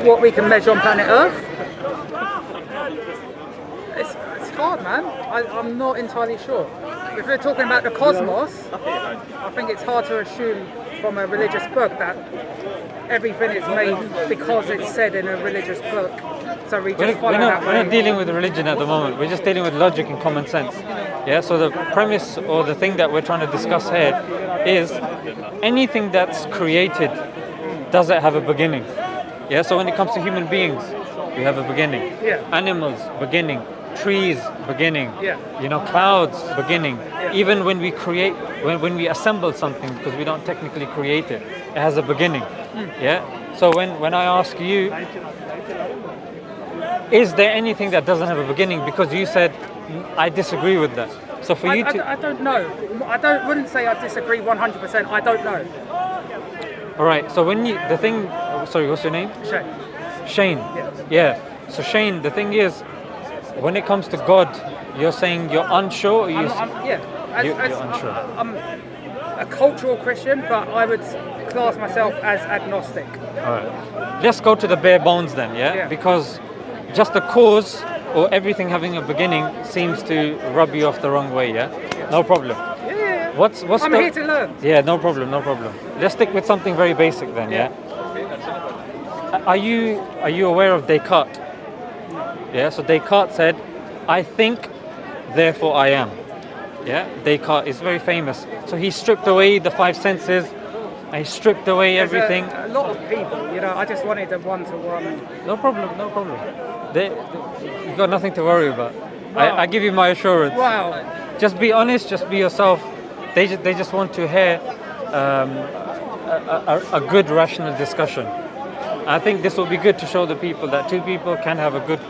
what we can measure on planet Earth? It's hard, man. I'm not entirely sure. If we're talking about the cosmos, I think it's hard to assume from a religious book that everything is made because it's said in a religious book. So we just follow that way. We're not dealing with religion at the moment. We're just dealing with logic and common sense. Yeah. So the premise or the thing that we're trying to discuss here is anything that's created, does it have a beginning? Yeah. So when it comes to human beings, we have a beginning. Yeah. Animals, beginning. Trees, beginning. Yeah. Clouds, beginning. Even when we create, when we assemble something, because we don't technically create it, it has a beginning. Yeah. So when I ask you, is there anything that doesn't have a beginning? Because you said I disagree with that. So for you to, I don't know. Wouldn't say I disagree 100%. I don't know. all right. So when you sorry, what's your name? Shane. Shane. Yes. Yeah. So Shane, the thing is, when it comes to God, you're saying you're unsure. Or you're unsure. I'm a cultural Christian, but I would class myself as agnostic. All right. Let's go to the bare bones then, yeah? Because just the cause or everything having a beginning seems to rub you off the wrong way, yeah? No problem. Yeah. What's I'm here to learn. Yeah, no problem. Let's stick with something very basic then, yeah? Are you aware of Descartes? Yeah, so Descartes said, I think, therefore I am. Yeah, Descartes is very famous. So he stripped away the five senses, and he stripped away everything. A lot of people, I just wanted a one-to-one. No problem. You've got nothing to worry about. Wow. I give you my assurance. Wow. Just be honest, just be yourself. They just want to hear a good rational discussion. I think this will be good to show the people that two people can have a good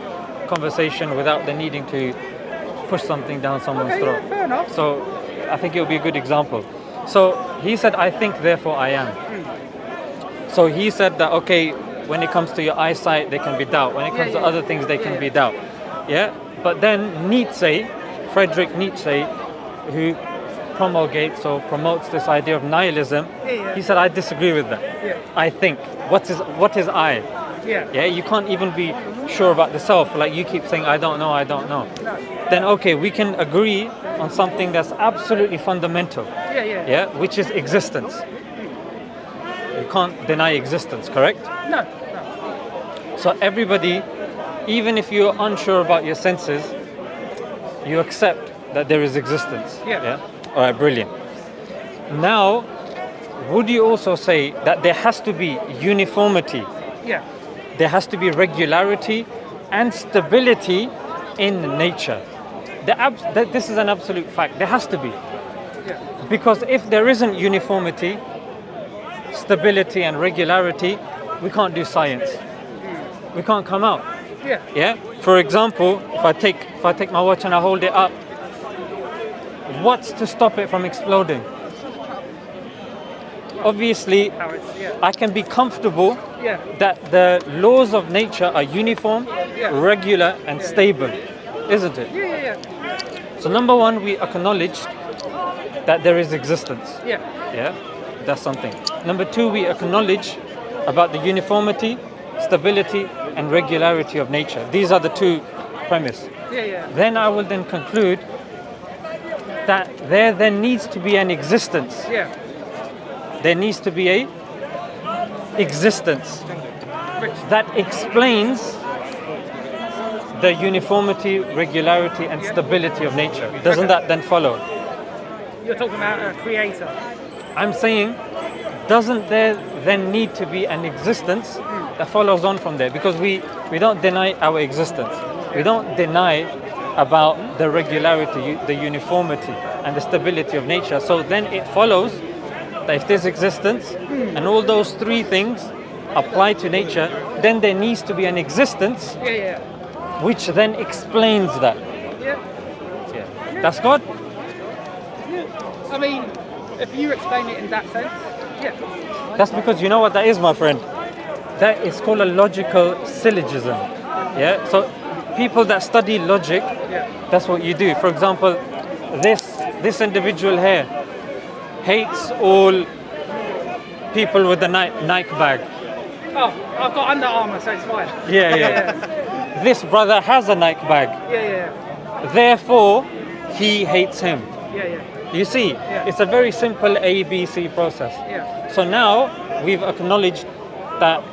conversation without the needing to push something down someone's throat. Yeah, fair enough. So I think it will be a good example. So he said, I think, therefore I am. So he said that, okay, when it comes to your eyesight, there can be doubt. When it comes to other things, there can be doubt. Yeah? But then Friedrich Nietzsche, who promulgates or promotes this idea of nihilism, he said, I disagree with that. Yeah. I think. What is I? Yeah, you can't even be sure about the self. Like you keep saying, I don't know. No. Then okay, we can agree on something that's absolutely fundamental. Yeah, which is existence. You can't deny existence, correct? No. So everybody, even if you're unsure about your senses, you accept that there is existence. Yeah? All right, brilliant. Now, would you also say that there has to be uniformity? Yeah. There has to be regularity and stability in nature. This is an absolute fact. There has to be. Yeah. Because if there isn't uniformity, stability and regularity, we can't do science. We can't come out. Yeah. For example, if I take my watch and I hold it up, what's to stop it from exploding? Obviously, I can be comfortable that the laws of nature are uniform, regular, and stable, isn't it? Yeah. So number one, we acknowledge that there is existence. Yeah. That's something. Number two, we acknowledge about the uniformity, stability, and regularity of nature. These are the two premises. Yeah. Then I will then conclude that there needs to be an existence. Yeah. There needs to be a existence that explains the uniformity, regularity, and stability of nature. Doesn't that then follow? You're talking about a creator. I'm saying, doesn't there then need to be an existence that follows on from there? Because we don't deny our existence. We don't deny about the regularity, the uniformity, and the stability of nature. So then it follows that if there's existence and all those three things apply to nature, then there needs to be an existence which then explains that. Yeah. That's God? Yeah. I mean, if you explain it in that sense, That's because you know what that is, my friend? That is called a logical syllogism. Yeah? So people that study logic, that's what you do. For example, this individual here hates all people with the Nike bag. Oh. I've got Under Armour, so it's fine. Yeah. This brother has a Nike bag. Yeah. Therefore, he hates him. Yeah. You see, it's a very simple ABC process. Yeah. So now we've acknowledged that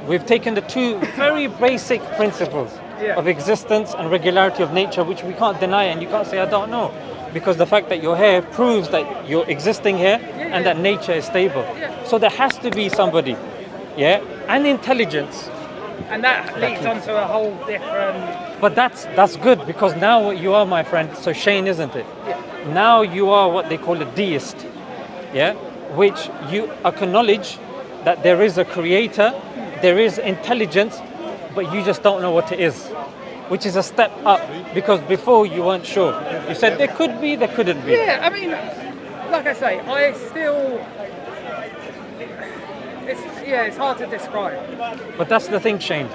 we've taken the two very basic principles of existence and regularity of nature, which we can't deny, and you can't say, I don't know. Because the fact that you're here proves that you're existing here and that nature is stable. So there has to be somebody, and intelligence. And that leads on to a whole different... But that's good, because now you are my friend, so Shane, isn't it? Yeah. Now you are what they call a deist, which you acknowledge that there is a creator, there is intelligence, but you just don't know what it is, which is a step up, because before you weren't sure. You said there could be, there couldn't be. Yeah, I mean, like I say, I still... It's hard to describe. But that's the thing, Shane.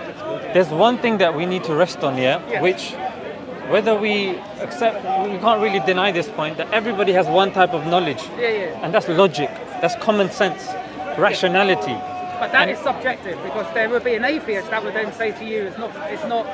There's one thing that we need to rest on here, which, whether we accept, we can't really deny this point, that everybody has one type of knowledge. And that's logic, that's common sense, rationality. But that is subjective, because there would be an atheist that would then say to you, it's not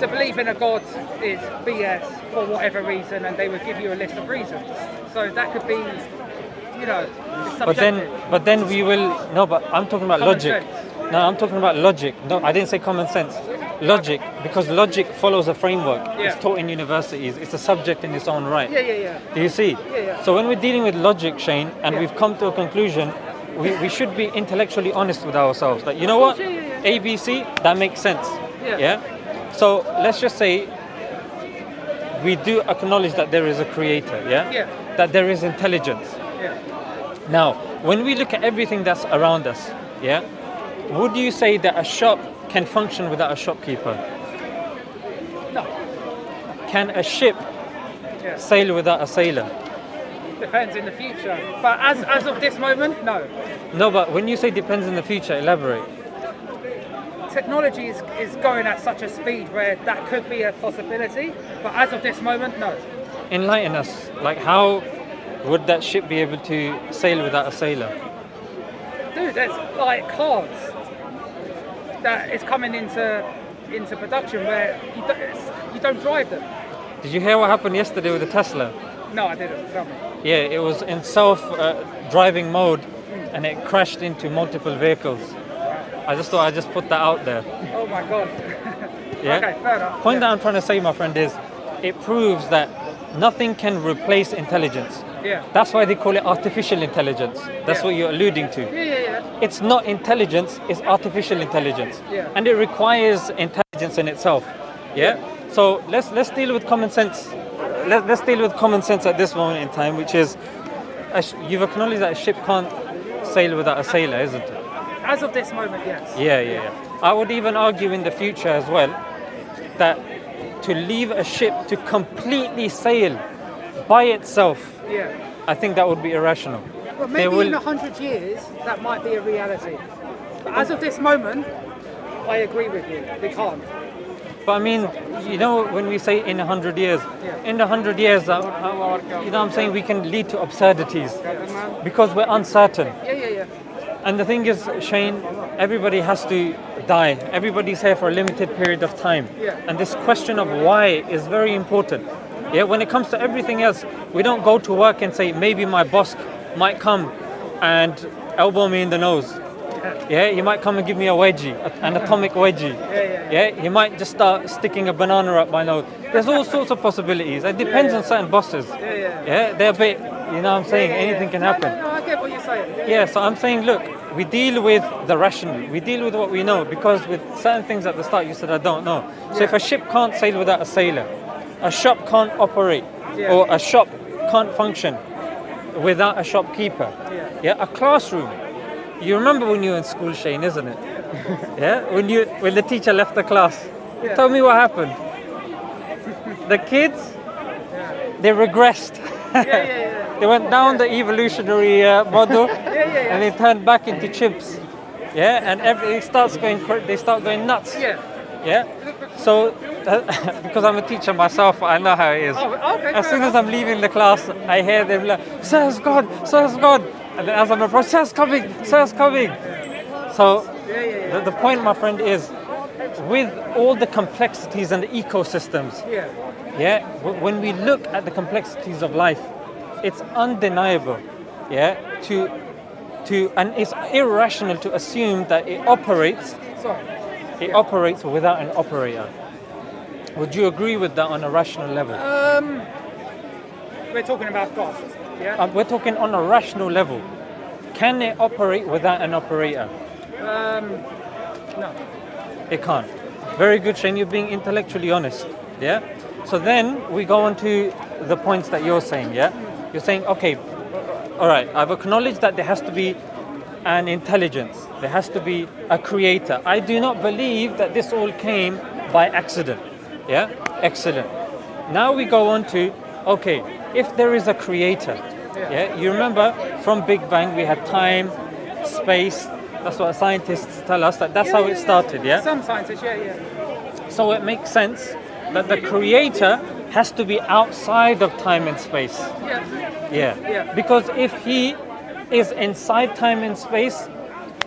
to believe in a God is BS for whatever reason, and they would give you a list of reasons. So that could be, it's subjective. But then we will, no, but I'm talking about Common logic. sense. No, I'm talking about logic. No, I didn't say common sense. Logic, because logic follows a framework. It's taught in universities. It's a subject in its own right. Yeah. Do you see? Yeah. So when we're dealing with logic, Shane, and we've come to a conclusion, we should be intellectually honest with ourselves. Like, you know what? ABC, that makes sense. Yeah? So let's just say we do acknowledge that there is a creator, that there is intelligence. Now, when we look at everything that's around us, would you say that a shop can function without a shopkeeper? No. Can a ship sail without a sailor? Depends in the future. But as of this moment, no. No, but when you say depends in the future, elaborate. Technology is going at such a speed where that could be a possibility, but as of this moment, no. Enlighten us. Like, how would that ship be able to sail without a sailor? Dude, there's like cars that is coming into production where you don't drive them. Did you hear what happened yesterday with the Tesla? No, I didn't. Tell me. Yeah, it was in self-driving mode, and it crashed into multiple vehicles. I just thought I'd just put that out there. Oh my God. Yeah? Okay, fair enough. Point that I'm trying to say, my friend, is it proves that nothing can replace intelligence. Yeah. That's why they call it artificial intelligence. That's what you're alluding to. Yeah. It's not intelligence, it's artificial intelligence. Yeah. And it requires intelligence in itself. Yeah? So let's deal with common sense. Let's deal with common sense at this moment in time, which is, you've acknowledged that a ship can't sail without a sailor, isn't it? As of this moment, yes. Yeah. I would even argue in the future as well that to leave a ship to completely sail by itself, I think that would be irrational. Well, maybe in 100 years, that might be a reality. But as of this moment, I agree with you. We can't. But I mean, when we say in 100 years, in 100 years, I'm saying we can lead to absurdities because we're uncertain. Yeah. And the thing is, Shane, everybody has to die. Everybody's here for a limited period of time. And this question of why is very important. When it comes to everything else, we don't go to work and say, maybe my boss might come and elbow me in the nose. He might come and give me a wedgie, an atomic wedgie. He might just start sticking a banana up my nose. There's all sorts of possibilities. It depends on certain bosses. They're a bit, I'm saying, anything can happen. No, I get what you're saying. So I'm saying, look, we deal with the rational. We deal with what we know, because with certain things at the start you said I don't know. So if a ship can't sail without a sailor, a shop can't operate, or a shop can't function without a shopkeeper. A classroom. You remember when you were in school, Shane, isn't it? When the teacher left the class. Tell me what happened. The kids, they regressed. They went down the evolutionary model, and they turned back into chimps. And everything they start going nuts. So, because I'm a teacher myself, I know how it is. As soon as I'm leaving the class, I hear them like, Sir's gone. And then as I'm approaching, Sir's coming. So, The point, my friend, is with all the complexities and the ecosystems, when we look at the complexities of life, it's undeniable, and it's irrational to assume that it operates without an operator. Would you agree with that on a rational level? We're talking about God, yeah? We're talking on a rational level. Can it operate without an operator? No. It can't. Very good, Shane. You're being intellectually honest. Yeah. So then we go on to the points that you're saying. Yeah. You're saying, okay, all right. I've acknowledged that there has to be an intelligence. There has to be a creator. I do not believe that this all came by accident. Yeah. Excellent. Now we go on to, okay, if there is a creator. Yeah. You remember from Big Bang we had time, space. That's what scientists tell us, that's how it started, yeah? Some scientists, So it makes sense that the creator has to be outside of time and space. Yeah. Because if he is inside time and space,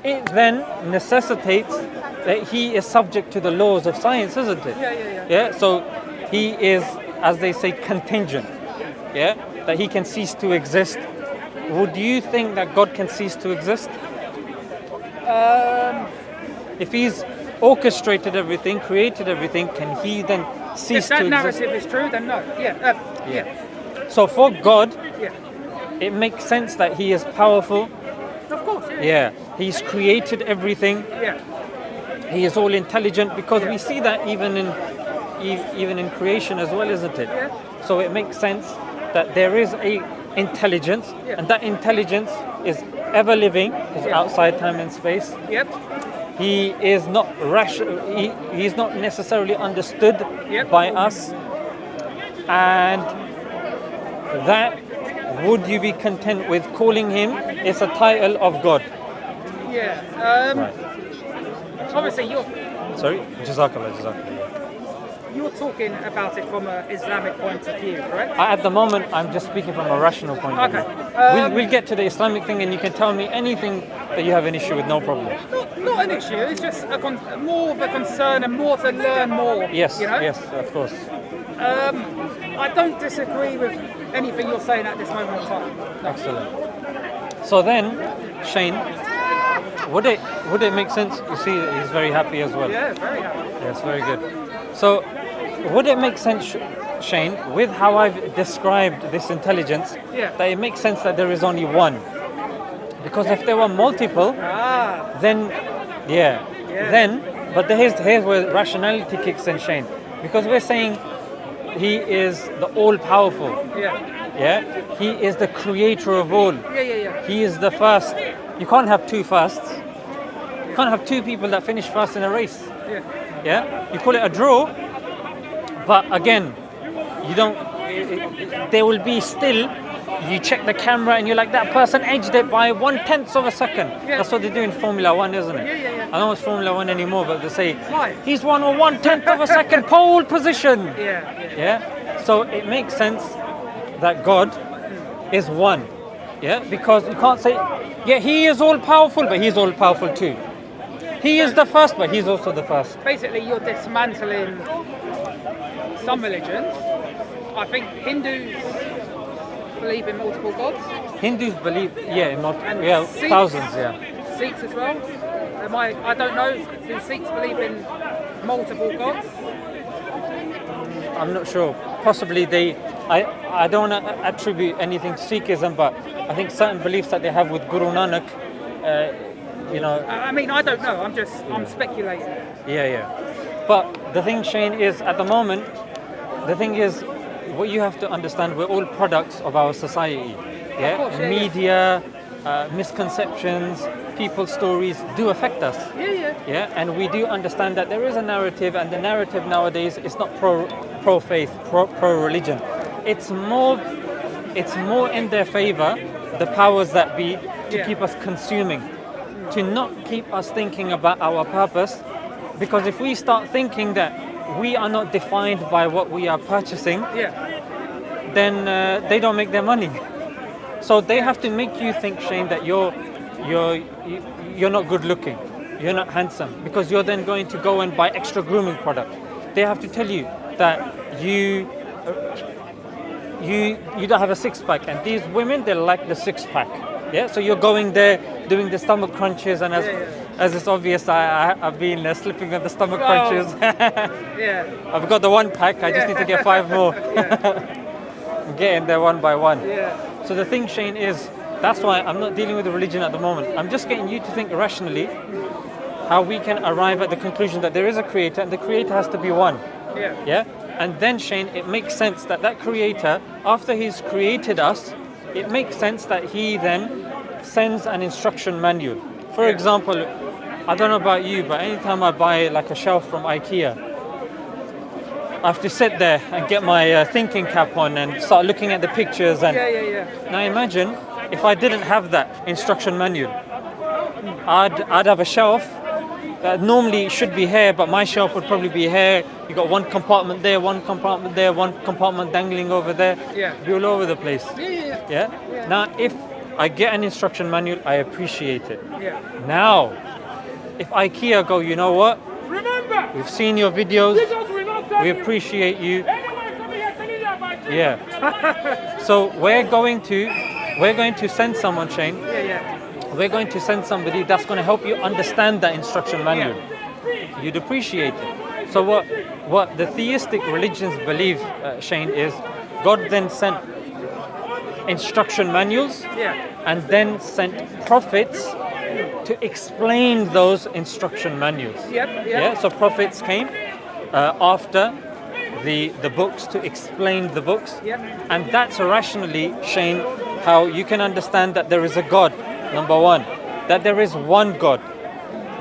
it then necessitates that he is subject to the laws of science, isn't it? Yeah. So he is, as they say, contingent. Yeah. That he can cease to exist. Would you think that God can cease to exist? If he's orchestrated everything, created everything, can he then cease to exist? If that narrative is true, then no. So for God, it makes sense that he is powerful. Of course. He's created everything. He is all intelligent, because we see that even in creation as well, isn't it? So it makes sense that there is a intelligence, and that intelligence is ever living, is outside time and space. He is not he is not necessarily understood by us. And that, would you be content with calling him? It's a title of God. Obviously you're... Sorry? Jazakallah. You're talking about it from an Islamic point of view, correct? At the moment, I'm just speaking from a rational point of view. We'll get to the Islamic thing, and you can tell me anything that you have an issue with, no problem. Not an issue, it's just more of a concern and more to learn more. Yes, you know? yes, of course. I don't disagree with anything you're saying at this moment in time. No. Excellent. So then, Shane, would it make sense? You see, he's very happy as well. Yeah, very happy. Yes, very good. So, would it make sense, Shane, with how I've described this intelligence, that it makes sense that there is only one? Because if there were multiple, then, but here's where rationality kicks in, Shane. Because we're saying he is the all-powerful. He is the creator of all. He is the first. You can't have two firsts. You can't have two people that finish first in a race. You call it a draw, but again, you don't. There will be still. You check the camera and you're like, that person edged it by 1/10 of a second. That's what they do in Formula One, isn't it? I don't know it's Formula One anymore, but they say he's won a 1/10 of a second pole position. So it makes sense that God is one. Because you can't say, he is all powerful, but he's all powerful too. He is the first, but he's also the first. Basically, you're dismantling some religions. I think Hindus believe in multiple gods. Hindus believe, in multiple, Sikhs, thousands, Sikhs as well. I don't know. Do Sikhs believe in multiple gods? I'm not sure. Possibly I don't want to attribute anything to Sikhism, but I think certain beliefs that they have with Guru Nanak, I mean, I don't know. I'm speculating. But the thing, Shane, is at the moment, the thing is, what you have to understand, we're all products of our society. Media, misconceptions, people's stories do affect us. And we do understand that there is a narrative, and the narrative nowadays is not pro faith, pro religion. It's more in their favor, the powers that be, to keep us consuming, to not keep us thinking about our purpose. Because if we start thinking that we are not defined by what we are purchasing, then they don't make their money. So they have to make you think, Shane, that you're not good looking, you're not handsome, because you're then going to go and buy extra grooming product. They have to tell you that you don't have a six-pack, and these women, they like the six-pack. Yeah, so you're going there doing the stomach crunches, and as it's obvious, I've been slipping on the stomach crunches. Yeah. I've got the one pack. I just need to get 5 more. I'm getting there one by one. Yeah. So the thing, Shane, is that's why I'm not dealing with the religion at the moment. I'm just getting you to think rationally how we can arrive at the conclusion that there is a creator, and the creator has to be one. Yeah. Yeah. And then, Shane, it makes sense that creator, after he's created us, it makes sense that he then sends an instruction manual. For example, I don't know about you, but anytime I buy like a shelf from IKEA, I have to sit there and get my thinking cap on and start looking at the pictures. And now imagine if I didn't have that instruction manual. I'd have a shelf that normally should be here, but my shelf would probably be here. You got one compartment there, one compartment there, one compartment dangling over there. Yeah. Be all over the place. Yeah. Now, if I get an instruction manual, I appreciate it. Yeah. Now, if IKEA go, you know what? We've seen your videos. We appreciate you. Yeah. So we're going to send someone, Shane. We're going to send somebody that's going to help you understand that instruction manual. You'd appreciate it. So what the theistic religions believe, Shane, is God then sent instruction manuals and then sent prophets to explain those instruction manuals. Yeah. So prophets came after the books to explain the books. And that's rationally, Shane, how you can understand that there is a God. Number one, that there is one God.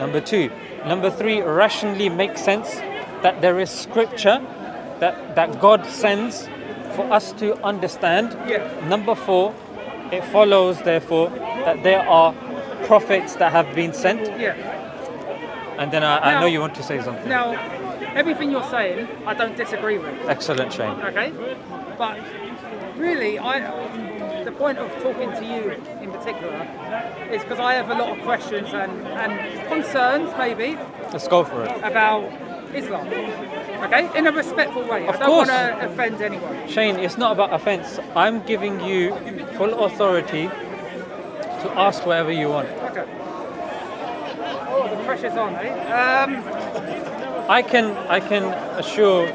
Number two. Number three, rationally makes sense that there is scripture that God sends for us to understand. Number four, it follows, therefore, that there are prophets that have been sent. And then I know you want to say something. Now, everything you're saying, I don't disagree with. Excellent, Shane. Okay? But really, the point of talking to you in particular is because I have a lot of questions and concerns, maybe. Let's go for it. About Islam. Okay? In a respectful way. Of I don't course. want to offend anyone. Shane, it's not about offense. I'm giving you full authority to ask whatever you want. Okay. Oh, the pressure's on, eh? I can assure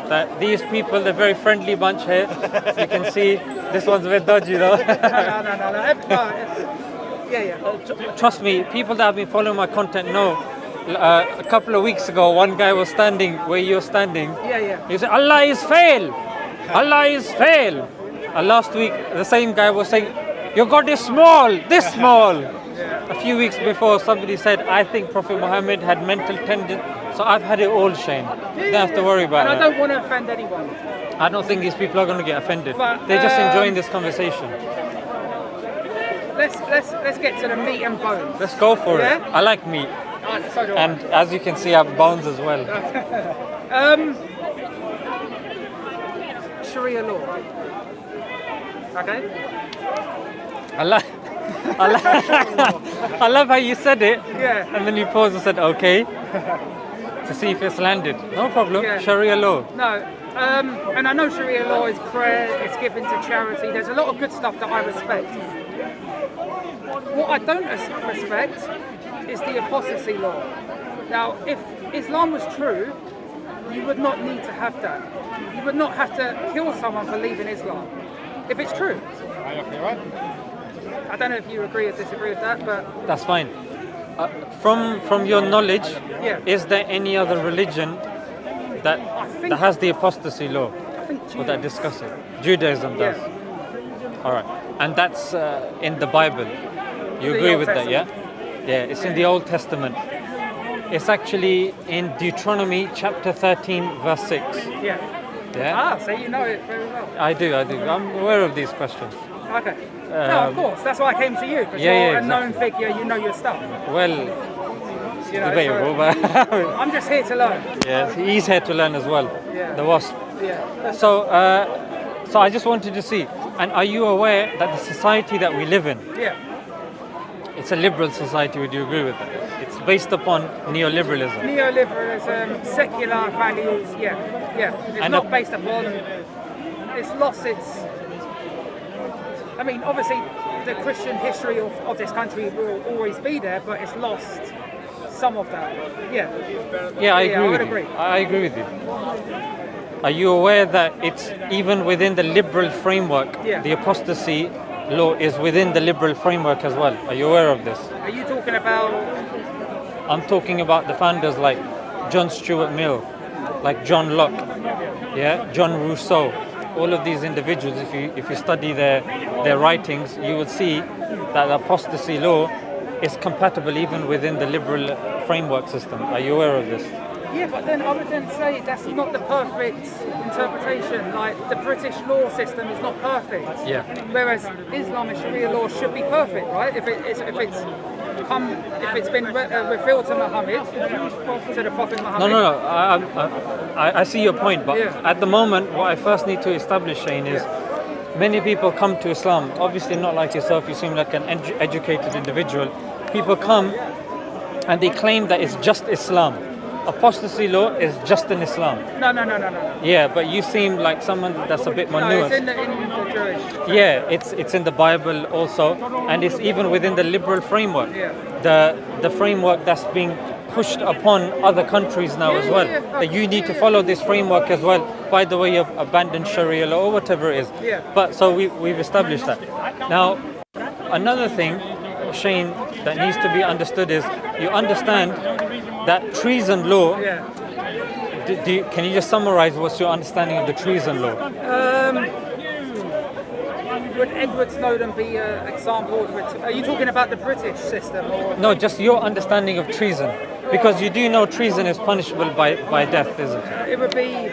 that these people, they're a very friendly bunch here. You can see this one's a bit dodgy though. No. Trust me, people that have been following my content know. A couple of weeks ago, one guy was standing where you're standing. He said, Allah is fail. Allah is fail. And last week, the same guy was saying, your God is small, this small. A few weeks before, somebody said, I think Prophet Muhammad had mental tendencies. So I've had it all, Shane. Don't have to worry about it. And I don't want to offend anyone. I don't think these people are going to get offended. But, they're just enjoying this conversation. Let's get to the meat and bones. Let's go for it. I like meat. So do I. And as you can see, I have bones as well. Sharia law. Okay? I love how you said it. And then you paused and said, okay. To see if it's landed. No problem. Sharia law. No. And I know Sharia law is prayer, it's given to charity. There's a lot of good stuff that I respect. What I don't respect is the apostasy law. Now, if Islam was true, you would not need to have that. You would not have to kill someone for leaving Islam. If it's true. I don't know if you agree or disagree with that, but... That's fine. From your knowledge, is there any other religion that has the apostasy law? I think or that discuss it? Judaism does. All right. And that's in the Bible. You agree with that, yeah? Yeah, it's in the Old Testament. It's actually in Deuteronomy chapter 13, verse 6. Yeah? So you know it very well. I do. I'm aware of these questions. Okay. No, of course. That's why I came to you, because you're a known figure, you know your stuff. Well, debatable, but... I'm just here to learn. Yeah, he's here to learn as well. The wasp. So I just wanted to see, and are you aware that the society that we live in, It's a liberal society. Would you agree with that? It's based upon neoliberalism. Neoliberalism, secular values, it's And not based upon, it's lost its, I mean, obviously the Christian history of this country will always be there, but it's lost some of that. Yeah, I agree would with agree. you. I agree with you. Are you aware that it's even within the liberal framework, Yeah. the apostasy law is within the liberal framework as well? Are you aware of this? Are you talking about, I'm talking about the founders like John Stuart Mill, like John Locke, John Rousseau. All of these individuals, if you study their writings, you will see that the apostasy law is compatible even within the liberal framework system. Are you aware of this? yeah, but then I would then say that's not the perfect interpretation. Like the British law system is not perfect. Yeah. Whereas Islamic Sharia law should be perfect, right? If it's been revealed to Muhammad, to the Prophet Muhammad. No. I see your point, but Yeah. at the moment, what I first need to establish, Shane, is many people come to Islam. Obviously, not like yourself. You seem like an educated individual. People come and they claim that it's just Islam. Apostasy law is just in Islam. No. Yeah, but you seem like someone that's a bit more No, nuanced. it's in the Jewish. Yeah, it's in the Bible also, and it's even within the liberal framework. Yeah. The framework that's being pushed upon other countries now as well. That you need to follow this framework as well, by the way of abandoned Sharia law or whatever it is. Yeah. But so we've established that. Now, another thing, Shane, that needs to be understood is you understand that treason law. Yeah. Can you just summarize what's your understanding of the treason law? Would Edward Snowden be an example? Are you talking about the British system? Or? No, just your understanding of treason. Because you do know treason is punishable by death, isn't it? It would be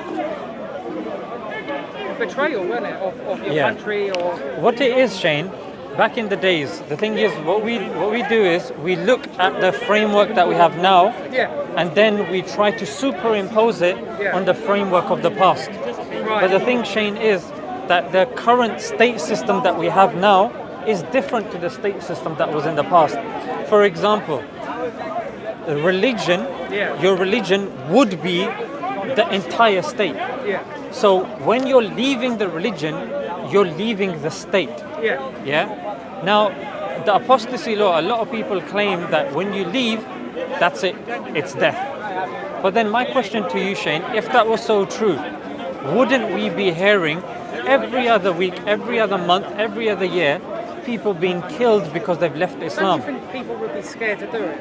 betrayal, wouldn't it, of your country or... What it is, Shane, back in the days, the thing is, what we do is we look at the framework that we have now, and then we try to superimpose it on the framework of the past. Right. But the thing, Shane, is that the current state system that we have now is different to the state system that was in the past. For example, religion, your religion would be the entire state. Yeah. So when you're leaving the religion, you're leaving the state. Yeah. Now, the apostasy law, a lot of people claim that when you leave, that's it, it's death. But then my question to you, Shane, if that was so true, wouldn't we be hearing every other week, every other month, every other year, people being killed because they've left Islam? Don't you think people would be scared to do it?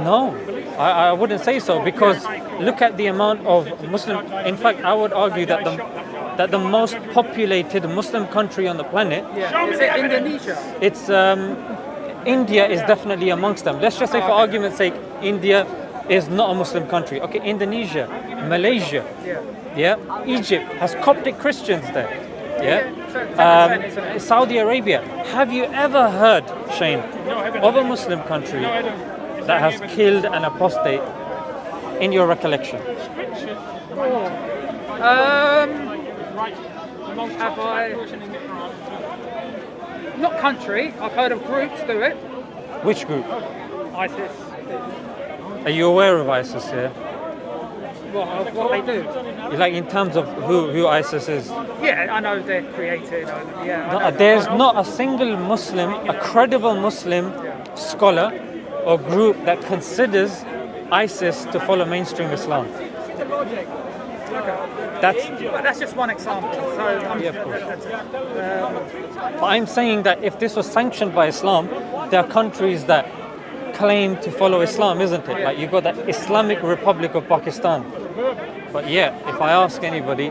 No, I wouldn't say so, because look at the amount of Muslim. In fact, I would argue that the most populated Muslim country on the planet. Yeah. Is it Indonesia? It's India is definitely amongst them. Let's just say, for argument's sake, India is not a Muslim country. Okay, Indonesia, Malaysia, Egypt has Coptic Christians there. Saudi Arabia. Have you ever heard, Shane, of a Muslim country that has killed an apostate in your recollection? Have I? Not country. I've heard of groups do it. Which group? ISIS. Are you aware of ISIS here? What they do? Like in terms of who ISIS is? Yeah, I know they're created. There's not a single Muslim, a credible Muslim scholar or group that considers ISIS to follow mainstream Islam. That's just one example. So of course. But I'm saying that if this was sanctioned by Islam, there are countries that claim to follow Islam, isn't it? Like you've got the Islamic Republic of Pakistan. But if I ask anybody,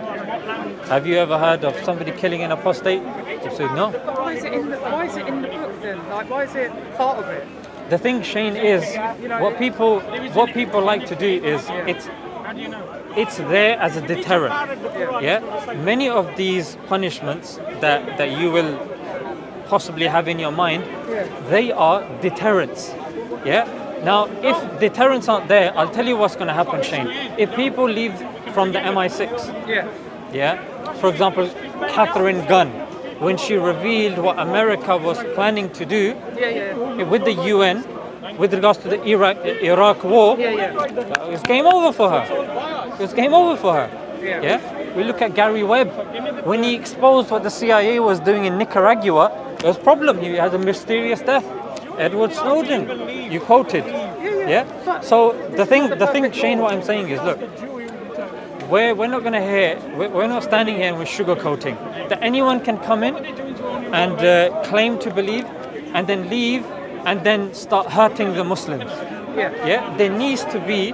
have you ever heard of somebody killing an apostate? They say no. But why is it in the book then? Like, why is it part of it? The thing, Shane, is what people like to do is it's there as a deterrent. Many of these punishments that you will possibly have in your mind, they are deterrents. Now, if deterrents aren't there, I'll tell you what's going to happen, Shane. If people leave from the MI6, for example, Catherine Gunn, when she revealed what America was planning to do with the UN with regards to the Iraq war, it was game over for her. It was game over for her. Yeah. We look at Gary Webb. When he exposed what the CIA was doing in Nicaragua, there was a problem. He had a mysterious death. Edward Snowden, you quoted. Yeah. So the thing, Shane, what I'm saying is, look, we're not going to we're not standing here and we're sugarcoating that anyone can come in and claim to believe and then leave and then start hurting the Muslims. Yeah. There needs to be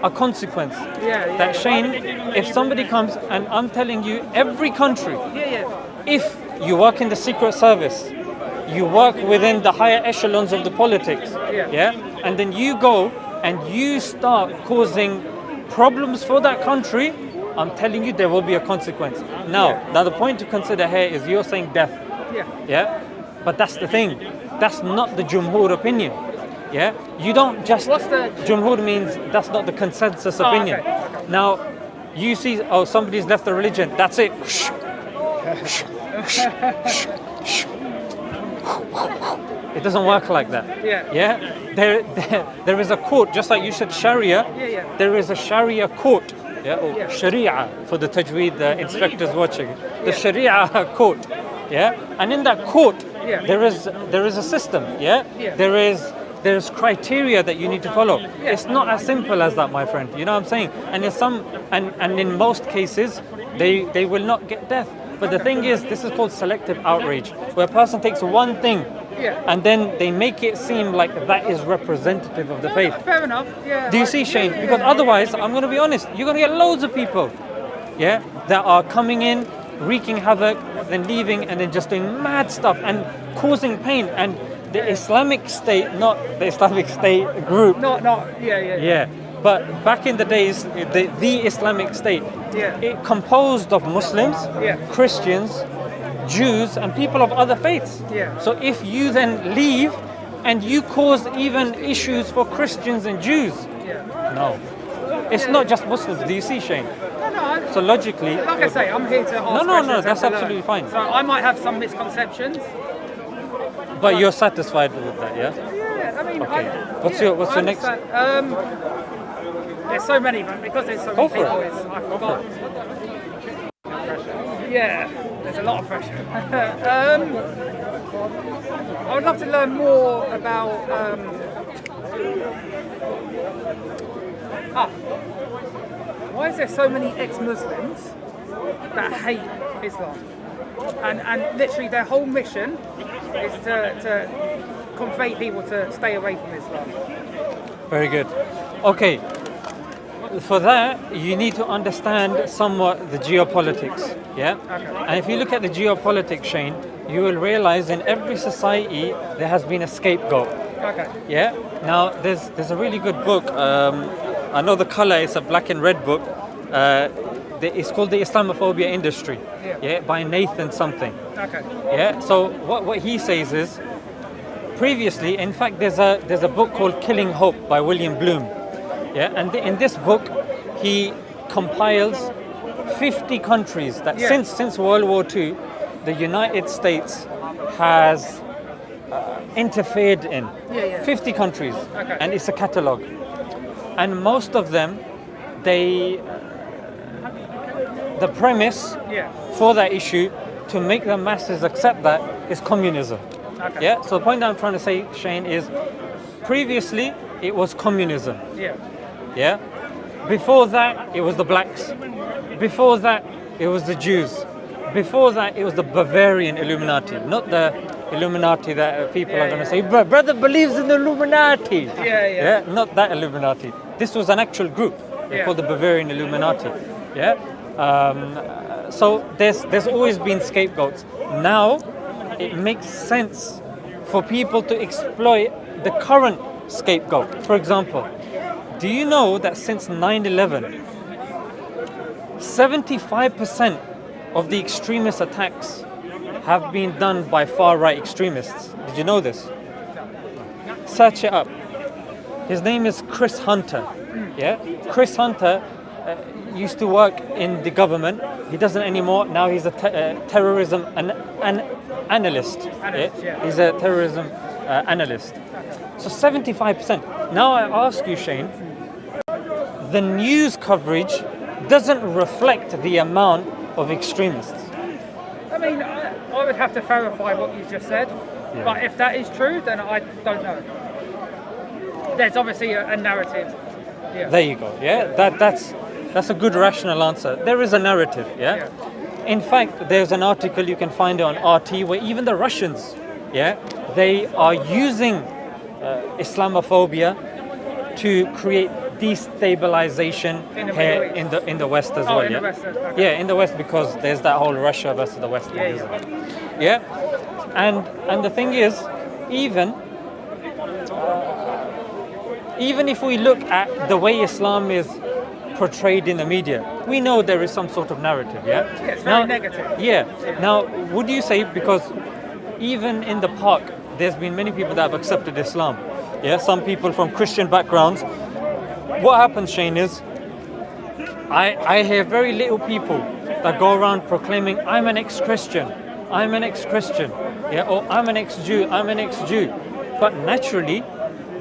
a consequence. That Shane, if somebody comes and I'm telling you, every country, if you work in the Secret Service, you work within the higher echelons of the politics, and then you go and you start causing problems for that country, I'm telling you there will be a consequence. Now the point to consider here is you're saying death. But that's the thing. That's not the Jumhur opinion. You don't just... What's the... Jumhur means that's not the consensus opinion. Okay. Now, you see, somebody's left the religion, that's it. It doesn't work like that. There is a court, just like you said Sharia, there is a Sharia court, or Sharia for the Tajweed inspectors watching. The Sharia court, and in that court, there is a system, there's criteria that you need to follow. It's not as simple as that, my friend. You know what I'm saying? And in most cases, they will not get death. But the thing is, this is called selective outrage, where a person takes one thing and then they make it seem like that is representative of the faith. Fair enough. Do you see, Shane? Because otherwise, I'm going to be honest, you're going to get loads of people, that are coming in, wreaking havoc, then leaving, and then just doing mad stuff and causing pain. And the Islamic State, not the Islamic State group. But back in the days, the Islamic State, it composed of Muslims, Christians, Jews, and people of other faiths. So if you then leave and you cause even issues for Christians and Jews, no. It's not just Muslims. Do you see, Shane? No. So logically... Like I say, I'm here to ask No, that's absolutely fine. So I might have some misconceptions. But you're satisfied with that, yeah? I mean... Okay. What's your next... there's so many, but because there's so many people, I forgot. There's a lot of pressure. I would love to learn more about... why is there so many ex-Muslims that hate Islam? And literally their whole mission is to convey people to stay away from Islam. Very good. Okay. For that, you need to understand somewhat the geopolitics, And if you look at the geopolitics, Shane, you will realize in every society there has been a scapegoat. Now, there's a really good book. I know the color is a black and red book. It's called The Islamophobia Industry, by Nathan something. So what he says is, previously, in fact, there's a book called Killing Hope by William Bloom. And in this book, he compiles 50 countries that since World War II, the United States has interfered in. 50 countries, and it's a catalogue. And most of them, the premise for that issue, to make the masses accept that, is communism. So the point that I'm trying to say, Shane, is previously it was communism. Before that, it was the blacks. Before that, it was the Jews. Before that, it was the Bavarian Illuminati, not the Illuminati that people are going to say, brother believes in the Illuminati. Not that Illuminati. This was an actual group called the Bavarian Illuminati. So there's always been scapegoats. Now, it makes sense for people to exploit the current scapegoat. For example, do you know that since 9/11, 75% of the extremist attacks have been done by far-right extremists? Did you know this? Search it up. His name is Chris Hunter. Chris Hunter used to work in the government. He doesn't anymore. Now he's a terrorism an analyst. Yeah. He's a terrorism analyst. So 75%. Now I ask you, Shane, the news coverage doesn't reflect the amount of extremists. I mean, I would have to verify what you just said, but if that is true, then I don't know. There's obviously a narrative. Yeah. There you go. Yeah, that's a good rational answer. There is a narrative. Yeah. In fact, there's an article you can find on RT where even the Russians, they are using Islamophobia to create destabilization here in the West as well. In the West, okay. Yeah, in the West, because there's that whole Russia versus the West. Yeah. And the thing is, even if we look at the way Islam is portrayed in the media, we know there is some sort of narrative. Yeah, it's very negative. Yeah. Now, would you say, because even in the park, there's been many people that have accepted Islam. Yeah, some people from Christian backgrounds. What happens, Shane, is I hear very little people that go around proclaiming, I'm an ex-Christian, I'm an ex-Christian, or I'm an ex-Jew, I'm an ex-Jew. But naturally,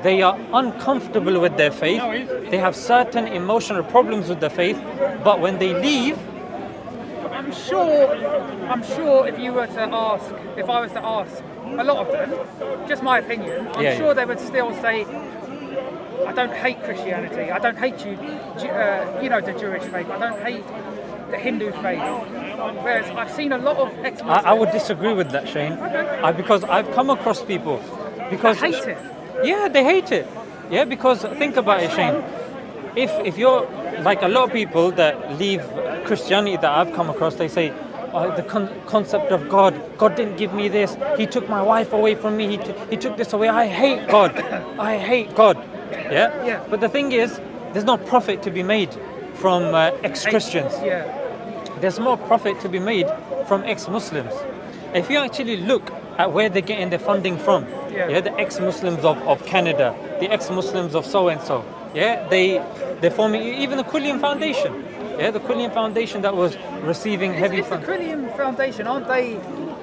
they are uncomfortable with their faith. They have certain emotional problems with their faith. But when they leave, I'm sure if I was to ask a lot of them, just my opinion, I'm sure they would still say, I don't hate Christianity, I don't hate the Jewish faith, I don't hate the Hindu faith. Whereas I've seen a lot of ex-Muslims. I would disagree with that, Shane. Okay. Because I've come across people because I hate it. Yeah, they hate it. Yeah, because think about it, Shane. If you're like a lot of people that leave Christianity that I've come across, they say, the concept of God didn't give me this. He took my wife away from me. He took this away. I hate God. I hate God. Yeah. But the thing is, there's no profit to be made from ex-Christians. Yeah. There's more profit to be made from ex-Muslims. If you actually look at where they're getting their funding from, the ex-Muslims of Canada, the ex-Muslims of so-and-so, they're forming even the Quillian Foundation. Yeah, the Quillian Foundation that was receiving heavy funds. The Quillian Foundation, aren't they?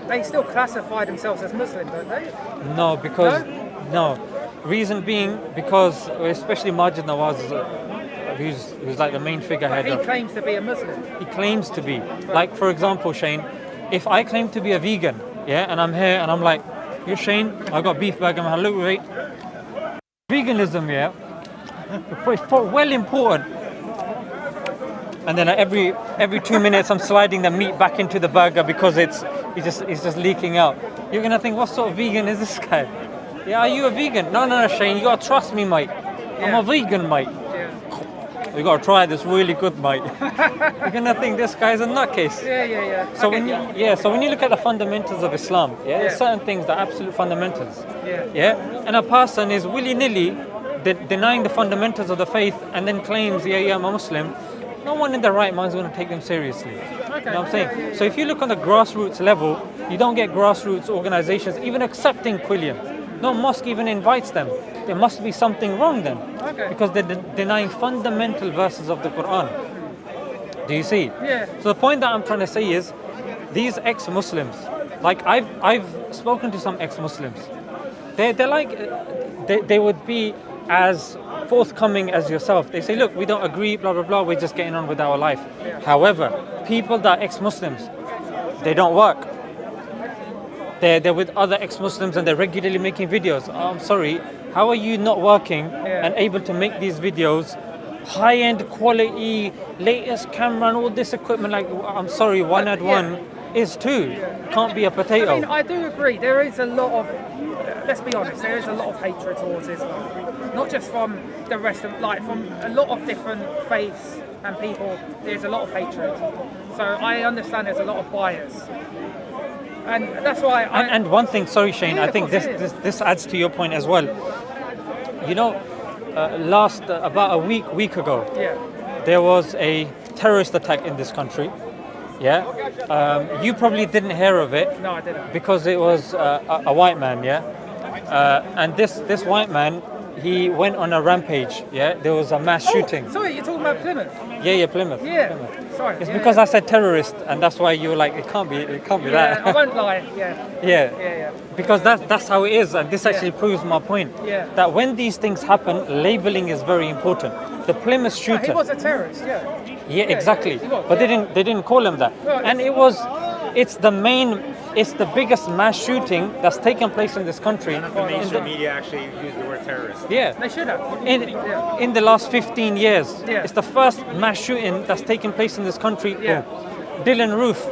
They still classify themselves as Muslim, don't they? No, because no. Reason being, because especially Majid Nawaz, who's like the main figurehead. But he claims to be a Muslim. He claims to be. Like, for example, Shane, if I claim to be a vegan, and I'm here and I'm like, you're Shane, I got beef burger, man, look, wait. Veganism, it's well important. And then every 2 minutes I'm sliding the meat back into the burger because it's just leaking out. You're gonna think, what sort of vegan is this guy? Yeah, are you a vegan? No, Shane, you gotta trust me, mate. I'm a vegan, mate. You gotta try this, really good, mate. You're gonna think this guy's a nutcase. Yeah. So when you look at the fundamentals of Islam, there's certain things that are absolute fundamentals. And a person is willy-nilly denying the fundamentals of the faith and then claims, I'm a Muslim. No one in their right mind is going to take them seriously. Okay. You know what I'm saying? So if you look on the grassroots level, you don't get grassroots organizations even accepting Quillian. No mosque even invites them. There must be something wrong then. Okay. Because they're denying fundamental verses of the Quran. Do you see? Yeah. So the point that I'm trying to say is, these ex-Muslims, like I've spoken to some ex-Muslims. They're like, they would be as forthcoming as yourself. They say, look, we don't agree, blah, blah, blah, we're just getting on with our life. Yeah. However, people that are ex-Muslims, they don't work. They're with other ex-Muslims and they're regularly making videos. Oh, I'm sorry, how are you not working and able to make these videos, high-end quality, latest camera and all this equipment? Like, I'm sorry, one add one is two. Can't be a potato. I mean, I do agree. There is a lot of, let's be honest, there is a lot of hatred towards Islam. Not just from the rest of, like, from a lot of different faiths and people, there's a lot of hatred. So I understand there's a lot of bias. And that's why and one thing, sorry Shane, I think this adds to your point as well. You know, about a week ago, there was a terrorist attack in this country. You probably didn't hear of it. No, I didn't. Because it was a white man, and this white man he went on a rampage. Yeah, there was a mass shooting. Sorry, you're talking about Plymouth. Yeah, Plymouth. Yeah. Plymouth. Sorry. It's yeah, because I said terrorist, and that's why you were like, it can't be that. I won't lie. Yeah. Yeah. Because that's how it is, and this actually proves my point. Yeah. That when these things happen, labeling is very important. The Plymouth shooter. He was a terrorist. Yeah. Yeah, exactly. he was, But they didn't call him that. Well, and it's the biggest mass shooting that's taken place in this country. None of the mainstream media actually use the word terrorist. Yeah. They should have. In the last 15 years, Yeah. it's the first mass shooting that's taken place in this country. Yeah. Dylan Roof,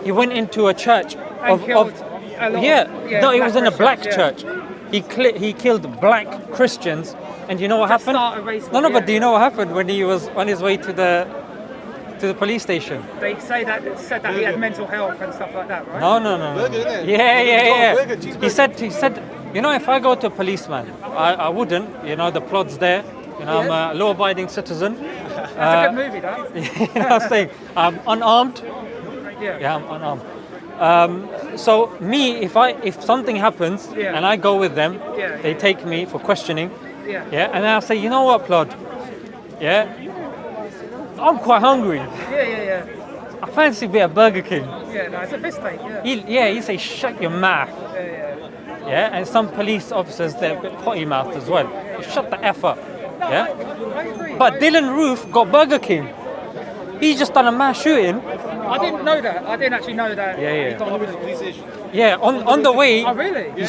he went into a church And killed a lot of, no, it was in a black Christians, church. He killed black Christians, and you know what To happened? start a race war, No, but yeah. do you know what happened when he was on his way to the police station? They said that he had mental health and stuff like that, right? No. Burger, innit? Yeah. Burger, cheeseburger. He said, you know, if I go to a policeman, I wouldn't. You know, the plot's there. You know, I'm a law-abiding citizen. That's a good movie, that. You know what I'm saying? I'm unarmed. Yeah, I'm unarmed. So me, if something happens Yeah. and I go with them, Yeah. they take me for questioning. Yeah. Yeah, and then I'll say, you know what, Plod? Yeah, I'm quite hungry. Yeah. I fancy a bit of Burger King. Yeah, no, it's a piss take, yeah. He say, shut your mouth. Yeah, and some police officers, they're a bit potty mouthed as well. Shut the F up. Yeah. I agree. But Dylan Roof got Burger King. He's just done a mass shooting. I didn't know that. I didn't actually know that. Yeah. he got With the police station. Yeah, on the way. Oh, really? He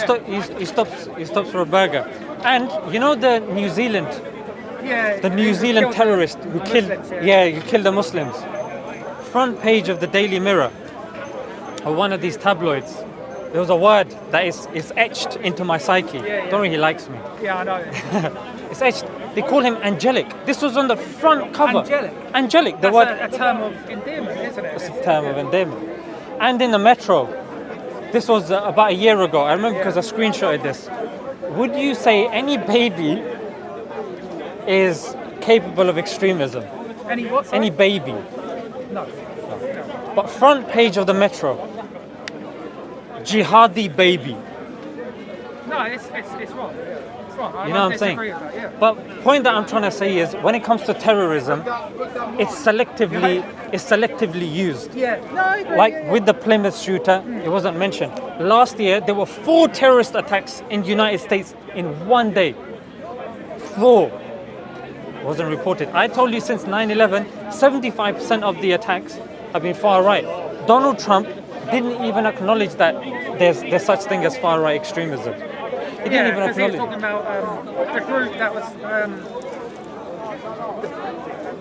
stops for a burger. And you know the New Zealand killed terrorist who the killed Muslims, who killed the Muslims. Front page of the Daily Mirror or one of these tabloids. There was a word that is etched into my psyche. Yeah. Don't really likes me. Yeah, I know. It's etched. They call him angelic. This was on the front cover. Angelic? Angelic. The That's word. a term of endearment, isn't it? It's a term of endearment. And in the metro, this was about a year ago. I remember because I screenshotted this. Would you say any baby is capable of extremism? Any what? sorry? Any baby? No. But front page of the metro, jihadi baby. No, it's wrong. It's wrong. I You know what I'm saying? disagree with that, yeah. But point that I'm trying to say is, when it comes to terrorism, it's selectively used. Yeah. No, I agree. Like yeah. with the Plymouth shooter, it wasn't mentioned. Last year, there were 4 terrorist attacks in the United States in one day. 4. Wasn't reported. I told you since 9/11, 75% of the attacks have been far right. Donald Trump didn't even acknowledge that there's such thing as far right extremism. He didn't even because he was acknowledge. talking about the group that was